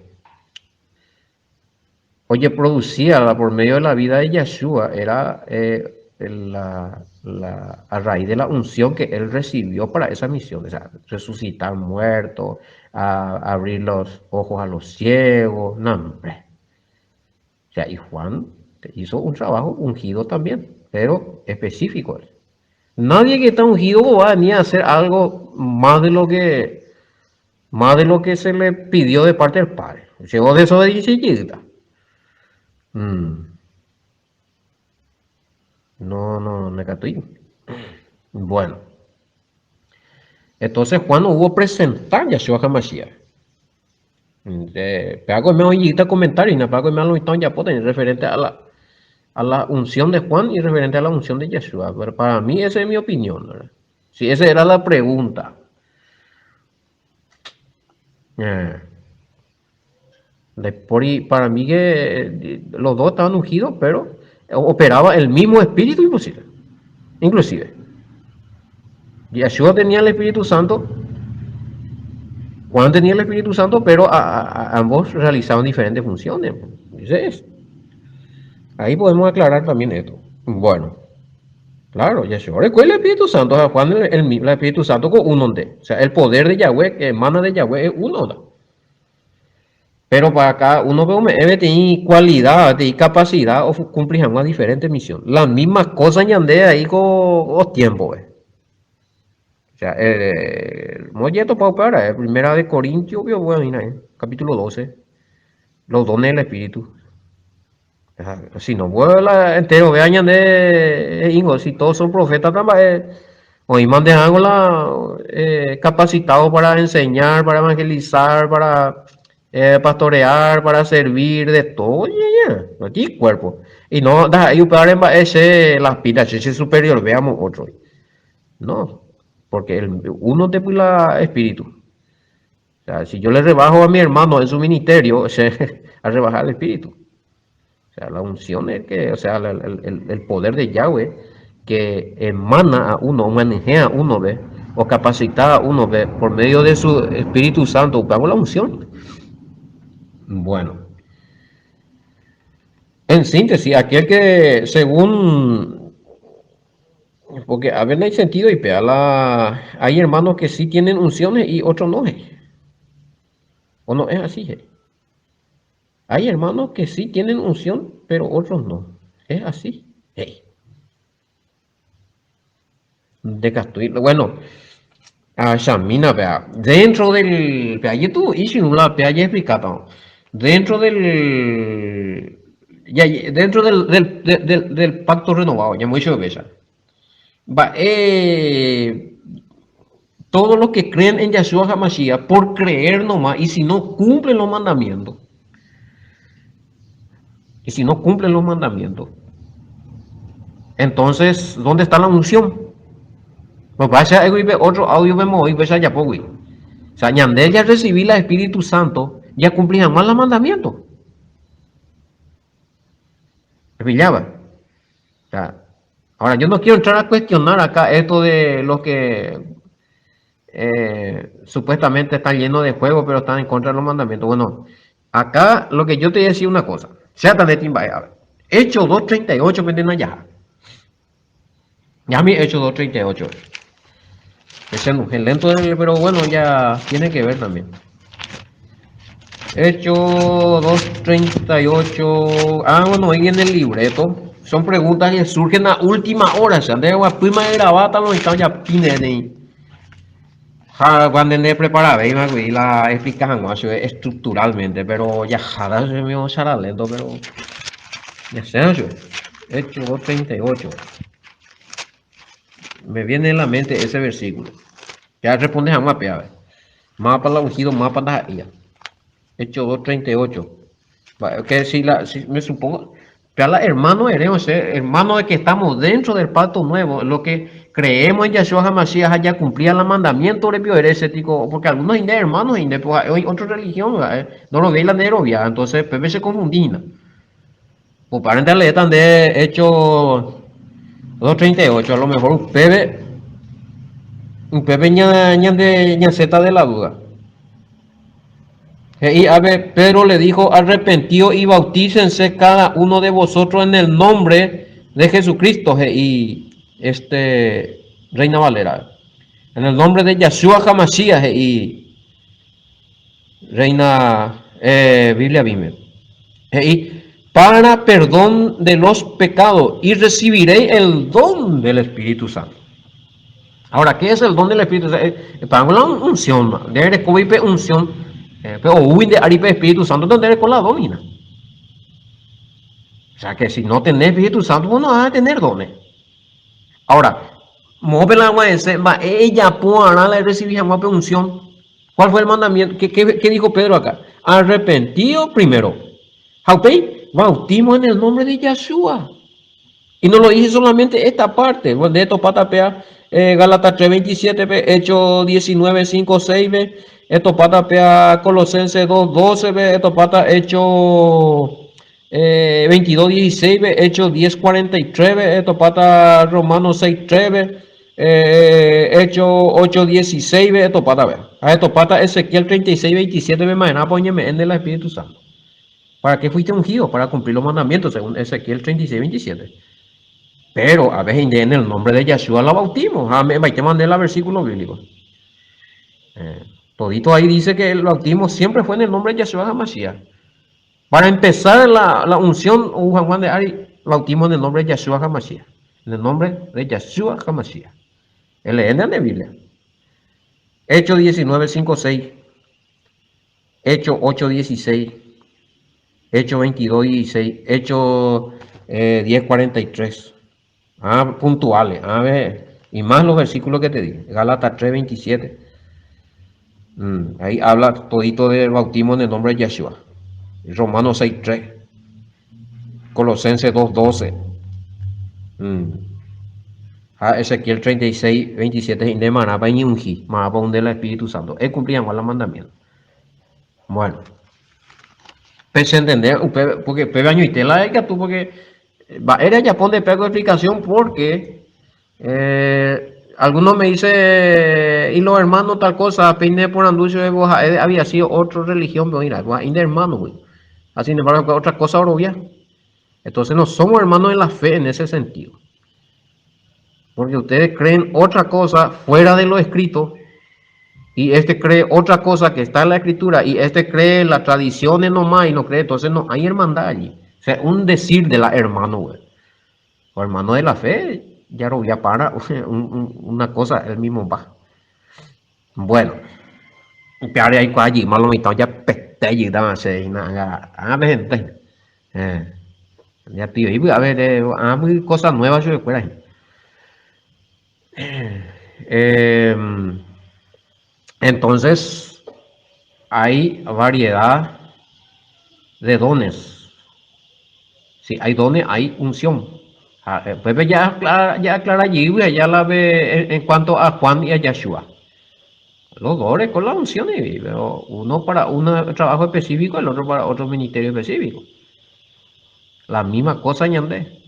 oye, producía por medio de la vida de Yeshua, era a raíz de la unción que él recibió para esa misión, o sea, resucitar muertos, abrir los ojos a los ciegos, no, hombre. O sea, y Juan hizo un trabajo ungido también, pero específico. Nadie que está ungido va a venir a hacer algo más de lo que se le pidió de parte del Padre. Llegó de eso de chiquita. Mm, no, Necatuí. Bueno, entonces Juan no hubo presentar Yahshua HaMashiach. Pego me oíste comentario y no pego me lo están ya pueden referente a la unción de Juan y referente a la unción de Yeshua. Pero para mí esa es mi opinión, ¿verdad? Si esa era la pregunta. Eh, para mí que los dos estaban ungidos, pero operaba el mismo espíritu inclusive. Yeshua tenía el Espíritu Santo, Juan tenía el Espíritu Santo, pero ambos realizaban diferentes funciones. Entonces, ahí podemos aclarar también esto. Bueno, claro, Yeshua recuerda el Espíritu Santo, o sea, Juan el Espíritu Santo con uno de. O sea, el poder de Yahweh que emana de Yahweh es uno. ¿No? Pero para cada uno debe tener cualidad, tener capacidad o cumplir una diferente misión. Las mismas cosas ande ahí con tiempo. O sea, molleto para primera de Corintios, bueno, capítulo 12, los dones del Espíritu. Si no vuelve entero, ve añade, hijo, si todos son profetas, hoy mandan algo capacitados para enseñar, para evangelizar, para pastorear, para servir, de todo, aquí cuerpo. Y no, ahí ese las pilas, ese superior, veamos otro. No, porque uno te pila espíritu. O sea, si yo le rebajo a mi hermano en su ministerio, a rebajar el espíritu. O sea, la unción es que, o sea, el poder de Yahweh que emana a uno, maneja a uno, ¿ve? O capacita a uno, ¿ve? Por medio de su Espíritu Santo, pago la unción. Bueno, en síntesis, aquel que según, porque a ver, no hay sentido y hay hermanos que sí tienen unciones y otros no, o no es así. Hay hermanos que sí tienen unción, pero otros no. Es así. Hey. De Castuilo. Bueno, a Shamina, vea. Dentro del. Vea, y tú, Ishinula, vea, ya explicado. Dentro del. Dentro del pacto renovado, ya muy bella. Va, todos los que creen en Yahshua HaMashiach por creer nomás, y si no cumplen los mandamientos, entonces, ¿dónde está la unción? Pues vaya otro audio vemos hoy, pues ya pues, güey. O sea, Ñandel ya recibí el Espíritu Santo, ya cumplía más los mandamientos. ¿Me pillaba? O sea, ahora, yo no quiero entrar a cuestionar acá esto de los que supuestamente están llenos de fuego, pero están en contra de los mandamientos. Bueno, acá lo que yo te decía una cosa. Sea tan de timba, Hecho 2:38, venden allá. Ya mi hecho 2:38. Ese no es lento, pero bueno, ya tiene que ver también. Hecho 2:38. Ah, bueno, ahí en el libreto. Son preguntas que surgen a última hora. O sea, de la prima de grabata no están ya pines de cuando ne prepara veis la explican estructuralmente, pero ya jada se me va lento, pero ya sé yo. Hecho 2:38. Me viene en la mente ese versículo. Ya respondes a mapa, ya. Mapa la ungido, mapa la ella. Hecho 2:38. Que si me supongo, ya la hermano heremos, hermano de que estamos dentro del pacto nuevo, lo que creemos en Yahshua HaMashiach ya cumplía el mandamiento de bioherético, porque algunos hermanos pues, hay otra religión, no lo veis la nerovia, entonces Pepe se confundía. Pues para entenderle tan de hecho 2:38, a lo mejor Pepe ña de ña zeta de la duda. Y a ver, Pedro le dijo, arrepentido y bautícense cada uno de vosotros en el nombre de Jesucristo. Y Reina Valera, en el nombre de Yahshua Hamashiach y Reina Biblia Bime. Y para perdón de los pecados y recibiréis el don del Espíritu Santo. Ahora, ¿qué es el don del Espíritu Santo? Para una unción, de descubrir unción, pero huir de Aripe Espíritu Santo, donde con la domina. O sea que si no tenés Espíritu Santo, vos no vas a tener dones. Ahora, ella puede recibir una unción. ¿Cuál fue el mandamiento? ¿Qué dijo Pedro acá? Arrepentido primero. Jaupei, bautismo en el nombre de Yahshua. Y no lo dice solamente esta parte. De esto patapea Gálatas 3:27, Hechos 19:5-6, esto patapea Colosenses 2:12, esto pata Hechos 22:16, Hechos 10:43, esto pata Romanos 6:3, Hechos 8:16, esto pata ver. A esto pata Ezequiel 36:27, me imagino, póñeme en el Espíritu Santo. ¿Para qué fuiste ungido? Para cumplir los mandamientos, según Ezequiel 36:27. Pero a veces en el nombre de Yahshua la bautismo. Hay que mandar el versículo bíblico. Todito ahí dice que el bautismo siempre fue en el nombre de Yahshua HaMashiach. Para empezar la unción, Juan Juan de Ari, bautismo en el nombre de Yahshua HaMashiach. En el nombre de Yahshua HaMashiach. El en la Biblia. Hechos 19:5-6. Hechos 8:16. Hechos 22:16. Hechos 10:43. Puntuales. A ver. Y más los versículos que te di. Gálatas 3:27. Ahí habla todito del bautismo en el nombre de Yahshua. Romanos 6:3. Colosenses 2:12. Ezequiel 36:27. Inde manaba y ungi. Manaba un del Espíritu Santo. Él cumplía con los mandamientos. Bueno. Pese a entender, porque pebe año y tela es que tú, porque era ya pone pego de explicación porque algunos me dicen y los hermanos tal cosa, peine por anuncio de Boja, había sido otra religión, pero mira, de hermanos, güey. Así de embargo, otra cosa obvia. Entonces no somos hermanos en la fe en ese sentido. Porque ustedes creen otra cosa fuera de lo escrito. Y cree otra cosa que está en la escritura y cree las tradiciones nomás y no cree, entonces no hay hermandad allí. O sea, un decir de la hermano, güey. O hermano de la fe, ya lo voy a para una cosa, el mismo va. Bueno, pero ahí allí, malo mitad ya peste allí, dame se a ver gente. Ya tío, y a ver, muy cosas nuevas yo recuerdo. Entonces, hay variedad de dones. Si hay dones, hay unción. Pepe ya aclara allí, ya la ve en cuanto a Juan y a Yahshua. Los dones con la unción, pero uno para un trabajo específico, el otro para otro ministerio específico. La misma cosa añade.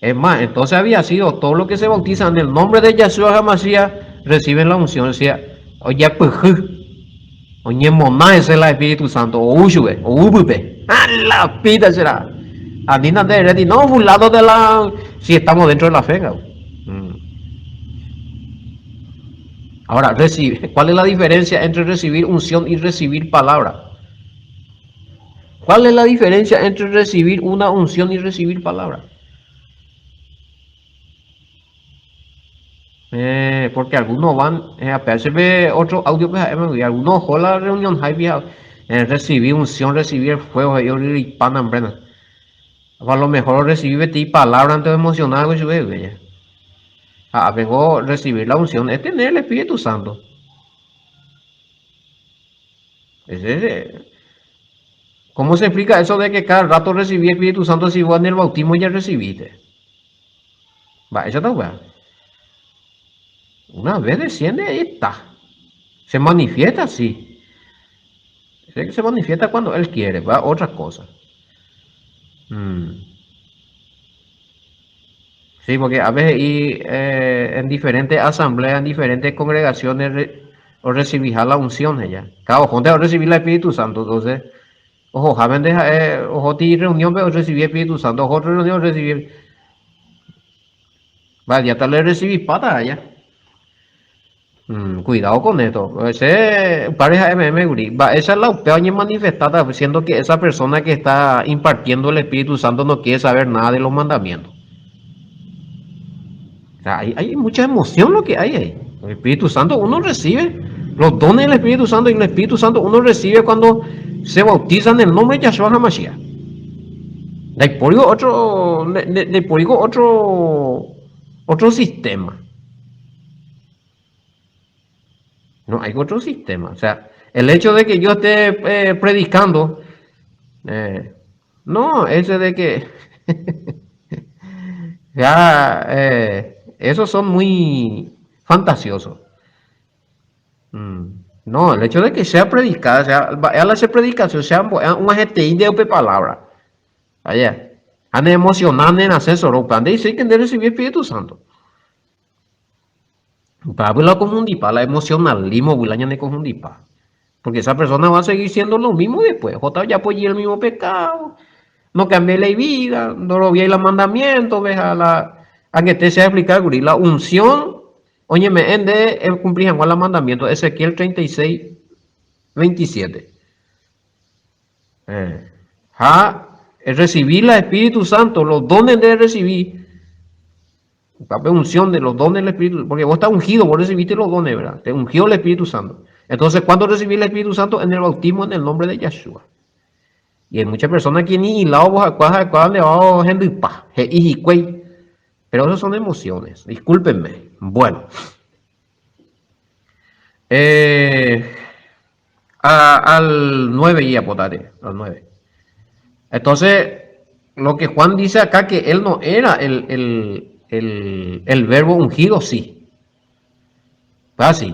Es más, entonces había sido todo lo que se bautiza en el nombre de Yahshua HaMashiach reciben la unción. Decía, oye, oye, moná es el Espíritu Santo, o uyube, o ubupe. La pita será. A mí no de no, un lado de la. Si estamos dentro de la fe, Ahora, ¿cuál es la diferencia entre recibir unción y recibir palabra? ¿Cuál es la diferencia entre recibir una unción y recibir palabra? Porque algunos van, apenas se ve otro audio, pues, y algunos ojo la reunión, hay recibir unción, recibir fuego, y pan, a lo mejor recibir ti palabra antes de emocionar, pues, vengo a recibir la unción, es tener el Espíritu Santo. ¿Cómo se explica eso de que cada rato recibí el Espíritu Santo si vos en el bautismo ya recibiste? Va, eso está bueno. Una vez desciende y está. Se manifiesta así. Se manifiesta cuando Él quiere, va, otra cosa. Sí, porque a veces en diferentes asambleas, en diferentes congregaciones, o recibís la unción ella. Cada ojo te recibir el Espíritu Santo, entonces, ojo, jaben ojo, ti reunión, pero recibí el Espíritu Santo, ojo, reunión, recibí. Vale, ya tal le recibí pata allá. Cuidado con esto. Ese pareja MM, guri. Esa es la opinión manifestada, siendo que esa persona que está impartiendo el Espíritu Santo no quiere saber nada de los mandamientos. O sea, hay mucha emoción lo que hay ahí. El Espíritu Santo uno recibe los dones del Espíritu Santo y el Espíritu Santo uno recibe cuando se bautiza en el nombre de Yahshua HaMashiach. De por otro sistema. No hay otro sistema. O sea, el hecho de que yo esté predicando, no, ese de que ya esos son muy fantasiosos. No, el hecho de que sea predicada, sea, ela se predicación, sea una GTI de palabra. Allá, han emocionado en asesor, plan de decir que de recibir el Espíritu Santo. Para la confundipa, la emocionalismo, bulaña de confundipa. Porque esa persona va a seguir siendo lo mismo después. J ya apoyé el mismo pecado. No cambié la vida, no lo vi el mandamiento, ves a que te sea explicar, la unción, oye, me ende cumplir igual el mandamiento, Ezequiel 36, 27. Recibir el Espíritu Santo, los dones de recibir, la unción de los dones del Espíritu, porque vos estás ungido, vos recibiste los dones, ¿verdad? Te ungió el Espíritu Santo. Entonces, ¿cuándo recibí el Espíritu Santo? En el bautismo en el nombre de Yahshua. Y hay muchas personas que ni hilado vos le va a pa, pero eso son emociones, discúlpenme. Bueno, al 9 y apotaré, al 9. Entonces, lo que Juan dice acá, que él no era el verbo ungido, sí. Así.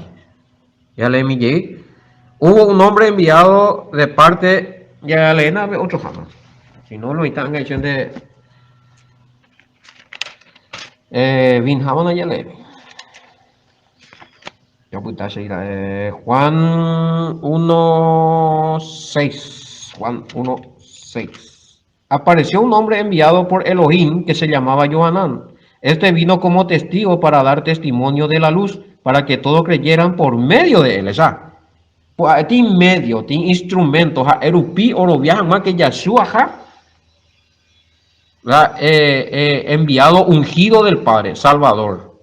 Ya le mi. Hubo un hombre enviado de parte, ya le otro jamás. Si no, lo están hecho de Vinjamón ya le. Juan 1:6. Juan 1:6. Apareció un hombre enviado por Elohim que se llamaba Johanán. Este vino como testigo para dar testimonio de la luz, para que todos creyeran por medio de él. ¿Ya? Pues tiene medio, tiene instrumentos, erupi oro viaja más que Yahshua, enviado ungido del Padre, Salvador.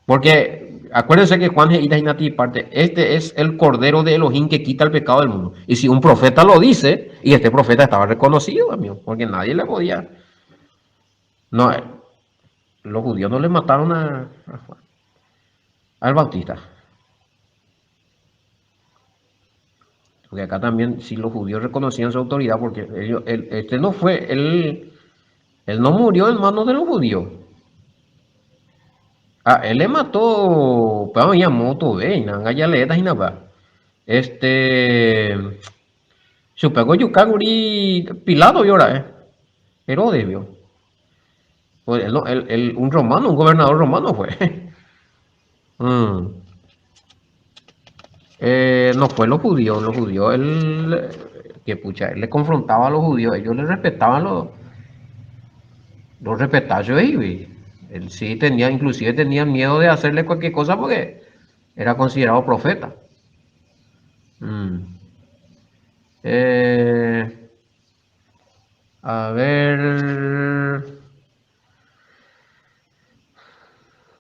Porque acuérdense que Juan y parte, este es el Cordero de Elohim que quita el pecado del mundo. Y si un profeta lo dice, y este profeta estaba reconocido, amigo, porque nadie le podía. No, los judíos no le mataron a Juan, al Bautista. Porque acá también, si los judíos reconocían su autoridad, porque este no fue, él no murió en manos de los judíos. Él le mató, pero ya moto, ve, nanga ya le y nada. Su pegó Yukaguri Pilato y ahora, Herodes vio. Pues un romano, un gobernador romano fue. No fue los judíos, él, que pucha, él le confrontaba a los judíos, ellos le respetaban los respetaban y él sí tenía, inclusive tenían miedo de hacerle cualquier cosa porque era considerado profeta. A ver,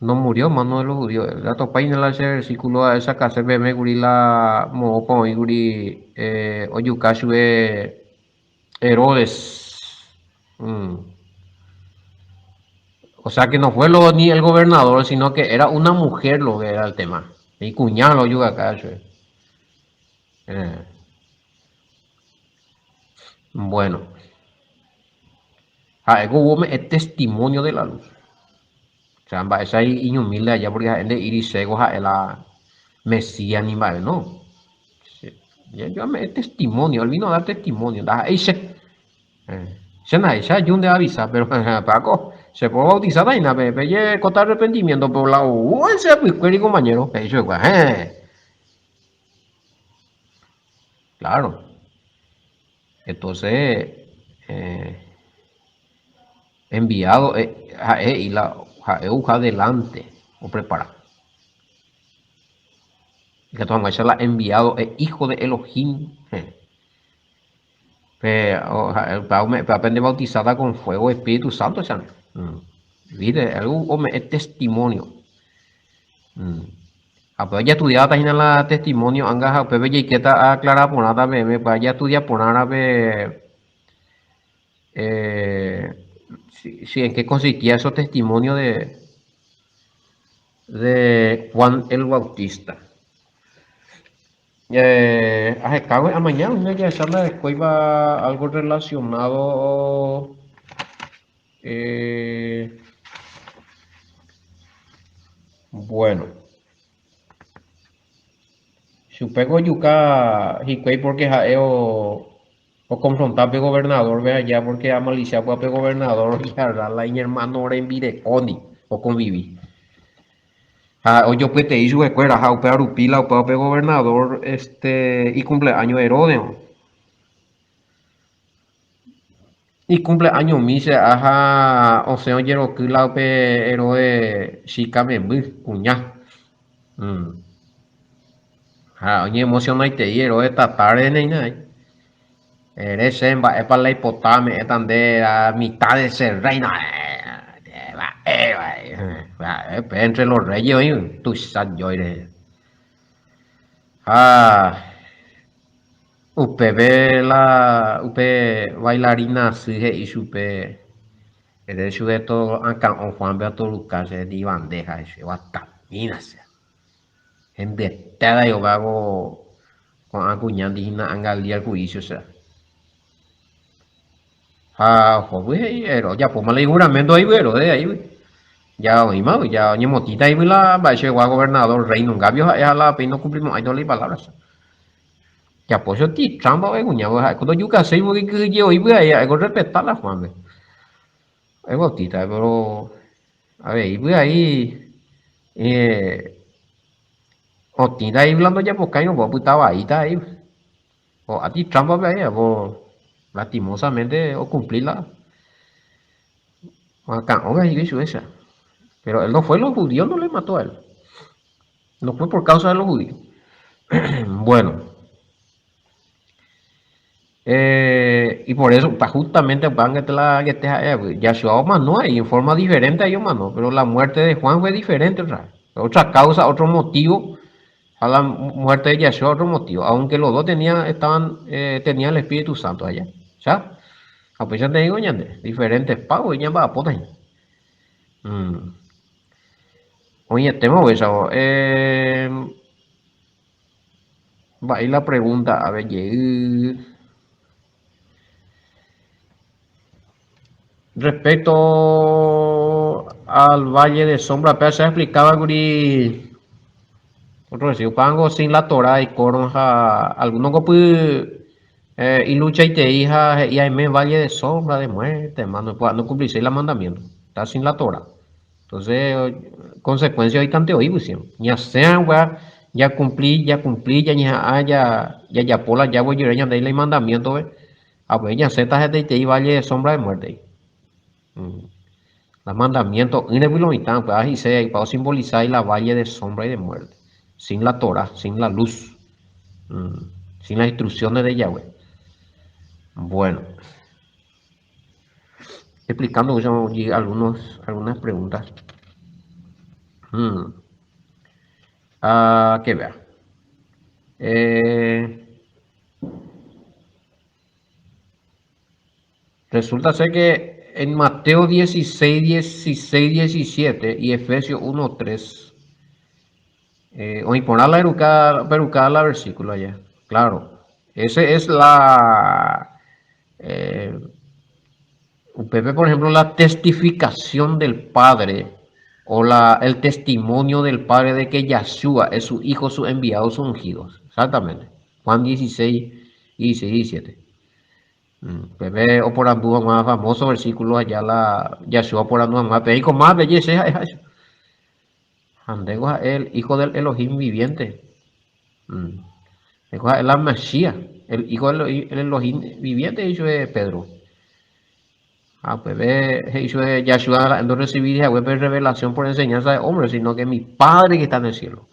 no murió mano de los judíos. La topa en el versículo a esa casa bebe gurila mopo y guri oyukashi Herodes. Mm. O sea que no fue ni el gobernador, sino que era una mujer lo que era el tema. Y cuñado lo yuga acá. Eh, bueno, algo es testimonio de la luz. O sea, esa es humilde allá porque la gente irisego es la Mesías ni más, ¿no? Sí. Yo me testimonio, el vino a dar testimonio. Da ese. Se na esa yun de avisa, pero Paco, se puede bautizar ahí, na, pe, contar arrepentimiento por la U, ese pues, compañero, eso es, claro. Entonces, eh, enviado y la adelante o preparar. Que tu la enviado es hijo de Elohim. Para aprender bautizada con fuego Espíritu Santo, ¿sabes? ¿Viste? Algo es testimonio. Pues ya estudiaba también la testimonio, anga, pues ya que está aclarada por nada, me pues ya estudia por nada, si en qué consistía esos testimonios de Juan el Bautista. Cago a mañana una ya charla después va algo relacionado bueno, supego yuca hikwei porque jaeo o confrontar pe gobernador ve allá porque a malicia pues pe gobernador y a la hermano ahora en Videconi o conviví. O yo pues te hizo escuela, ja, upe arupila, upe gobernador, y cumpleaños Herodes. Y cumpleaños mise, ajá, o sea, oye, que la upe Herodes, chica me cuñá. Mm. Oye, emocionaste y Herodes esta tarde, nena. Eres en va, es para la hipotame, es donde a mitad de ser reina. Entre los reyes, tú sabes, yo iré. Ah. Upe bailarina sige y supe el hecho de todo acá o Juan Beato Lucas de bandeja ese guatamina se en detada yo hago con acuñandina angalia el juicio sea joder pero ya pues mal juramento ahí pero de ahí ya hoy más ya ni motita ahí la va a ser gobernador rey nunca vio a la pena no cumplimos ahí no le palabras ya pues yo ti trampa ve cuñado cuando yo casé porque que yo iba ahí algo respetar la Juan es bautista, pero a ver, y voy ahí, o tira ahí hablando ya porque no vos estaba ahí, está ahí, o a ti trampa ahí, vos lastimosamente o cumplirla, acá, oiga, y eso esa, pero él no fue los judíos, no le mató a él, no fue por causa de los judíos. Bueno, y por eso, justamente van a la que Yahshua manó ahí en forma diferente a ellos manó, pero la muerte de Juan fue diferente, otra causa, otro motivo a la muerte de Yahshua, otro motivo, aunque los dos tenían el Espíritu Santo allá, ¿ya? A pesar de digo, diferentes pagos, ya va a poder. Oye, tema eso, va ahí la pregunta, a ver, respecto al Valle de Sombra, pero se explicaba Guri, otro decir, pango sin la Torah y coronja, algunos que y lucha y te hija y hay me Valle de Sombra de muerte, hermano, no cumplirse el mandamiento, está sin la Torah. Entonces, consecuencia hoy cante hoy, pues, ya sean, ya cumplí, ya pola, ya voy a ir el mandamiento, pues ya Z de te Valle de Sombra de muerte. Los mandamientos, pues ahí se para simbolizar la valle de sombra y de muerte, sin la Torah, sin la luz, sin las instrucciones de Yahweh. Bueno, explicando allí algunas preguntas. Mm, que vea. Eh, Resulta ser que en Mateo 16, 16, 17 y Efesios 1, 3, hoy poner la perucada la versículo allá. Claro, ese es eh, Pepe, por ejemplo, la testificación del Padre o el testimonio del Padre de que Yahshua es su Hijo, su enviado, sus ungidos. Exactamente. Juan 16, 16, 17. Pepe o por anduvo más famoso versículo allá la Yahshua por anduvo más peico más belleza es andego a él hijo del Elohim viviente. Dijo la Mashiach, el hijo del Elohim viviente hizo Pedro. Pepe hizo Yahshua no recibir revelación por enseñanza de hombres, sino que mi Padre que está en el cielo.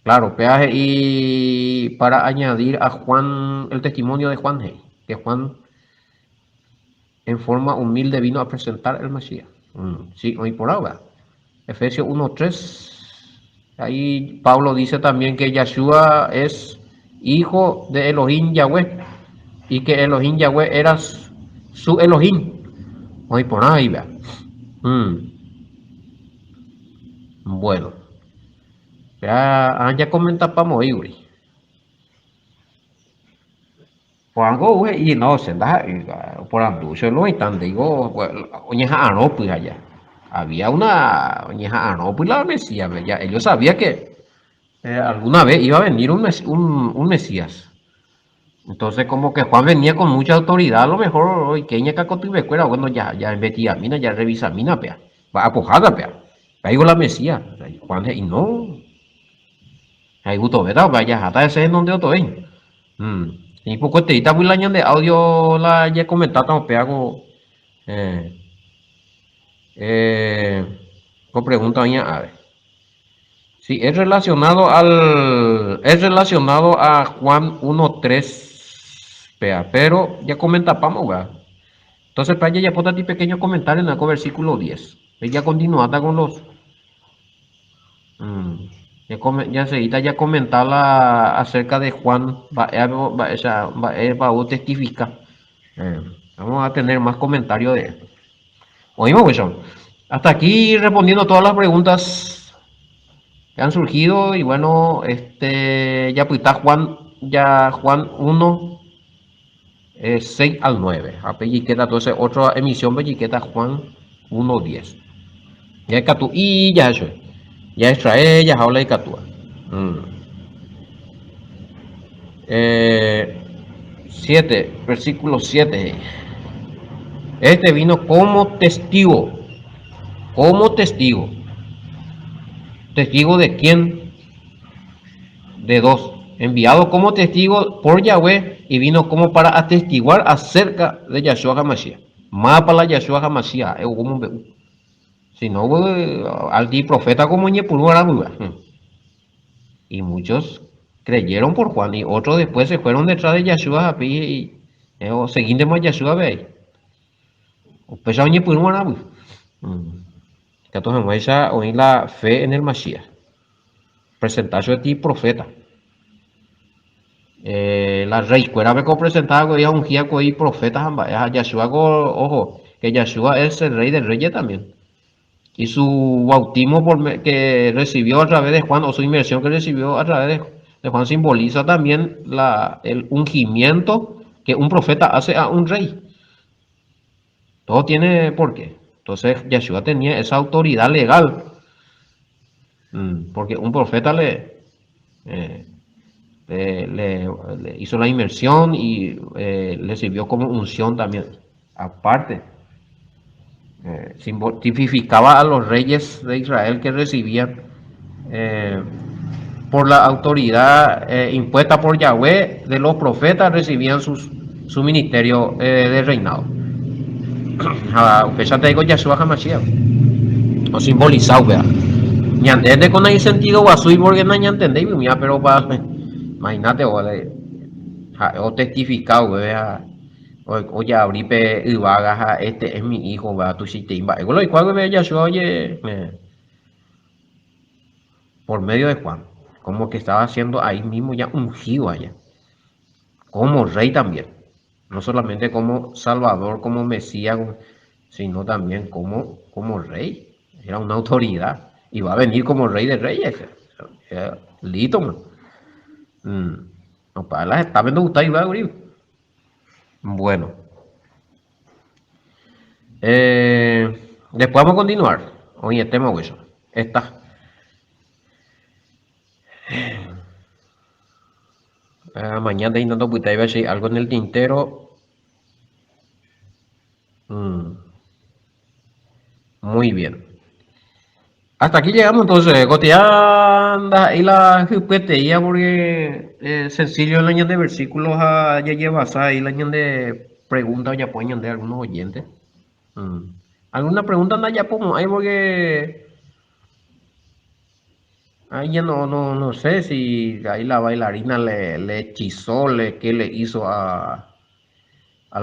Claro, peaje y para añadir a Juan el testimonio de Juan, que Juan en forma humilde vino a presentar el Mesías. Sí, hoy por ahora. Efesios 1:3. Ahí Pablo dice también que Yahshua es hijo de Elohim Yahweh y que Elohim Yahweh era su Elohim. Hoy por ahí, vea. Bueno, ya comenta para morir. Por algo, y no se da, por anducho lo están, digo, oñeja aropu allá. Había una oñeja aropu y la Mesías, ya ellos sabían que alguna vez iba a venir un Mesías. Entonces, como que Juan venía con mucha autoridad, a lo mejor hoy que ña cacotibecuera, bueno, ya investiga mina, ya revisa mina, pea, va a pojada, pea. Ahí la Mesías, Juan, y no, ahí gusto, ¿verdad? Vaya, hasta ese es donde otro ven. Y poco te está muy de audio la ya comentado peago eh, eh, con pregunta a ver. Sí, es relacionado a Juan 1:3 pea, pero ya comenta pamo, ¿verdad? Entonces para ya ponte ti pequeño comentario en el versículo 10. Ya continuada con los ya seguida ya comentarla acerca de Juan va a testificar. Eh, Vamos a tener más comentarios de esto. Oímos, Wilson. Hasta aquí respondiendo todas las preguntas que han surgido. Y bueno, ya pues está Juan 1, 6 al 9. A Pelliqueta, entonces otra emisión Pelliqueta Juan 1:10. Ya es Catu y ya eso. Ya Israel, ya habla de Catua. 7, versículo 7. Este vino como testigo. Como testigo. ¿Testigo de quién? De dos. Enviado como testigo por Yahweh y vino como para atestiguar acerca de Yahshua HaMashiach. Más para la Yahshua HaMashiach. Si no, al profeta como Ñepurú era duda. Y muchos creyeron por Juan y otros después se fueron detrás de Yahshua y seguinte más Yahshua veis. Pues ya Ñepurú era duda. Que entonces muestra hoy la fe en el Mashiach. Presentarse de ti profeta. La rey cuera me presentaba que había un guía y profetas Yahshua, ojo, que Yahshua es el rey del rey también. Y su bautismo que recibió a través de Juan, o su inmersión que recibió a través de Juan, simboliza también el ungimiento que un profeta hace a un rey. Todo tiene por qué. Entonces Yahshua tenía esa autoridad legal. Porque un profeta le hizo la inmersión y le sirvió como unción también. Aparte, tipificaba a los reyes de Israel que recibían por la autoridad impuesta por Yahweh de los profetas, recibían su ministerio de reinado. Pesate digo Yahshua HaMashiach, o simbolizado, ¿verdad? Ñandende con ahí sentido guasui porque no entendéis, pero imagínate o testificado, ¿verdad? Oye, ahorita Ibaga, este es mi hijo, va, tú sí te iba. Y cuando me ella oye, por medio de Juan, como que estaba haciendo ahí mismo ya ungido allá, como rey también, no solamente como Salvador, como Mesías, sino también como rey, era una autoridad, y va a venir como rey de reyes, listo, man. No, para las está viendo usted y va a abrir. Bueno, después vamos a continuar. Oye, tema hueso. Esta. Mañana intento puta iba a decir algo en el tintero. Mm, muy bien. Hasta aquí llegamos entonces. Cotidiana y la jupeteía porque sencillo el año de versículos ya llevas ahí el año de preguntas ya pueden de algunos oyentes. Mm. ¿Alguna pregunta anda ya pongo ahí porque ahí ya no sé si ahí la bailarina le hechizó, qué le hizo al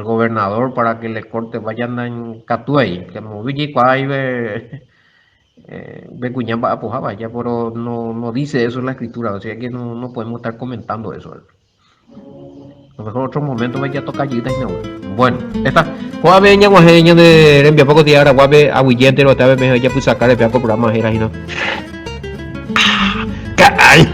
gobernador para que le corte vayan en Catuey, que no vi ahí ve cuñamba apujaba ya, pero no dice eso en la escritura, o sea que no podemos estar comentando eso. A lo mejor otro momento vaya a tocar y no. Bueno, esta. Guabe ña guaje de envía poco tiara guabe aguillente lo tabe mejor ya pues sacar el programa era y no.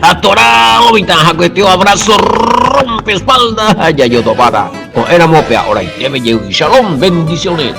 Atorado, vitaja cuestión abrazo rompe espalda, ya yo topara. O éramos peor ahora y te me shalom, bendiciones.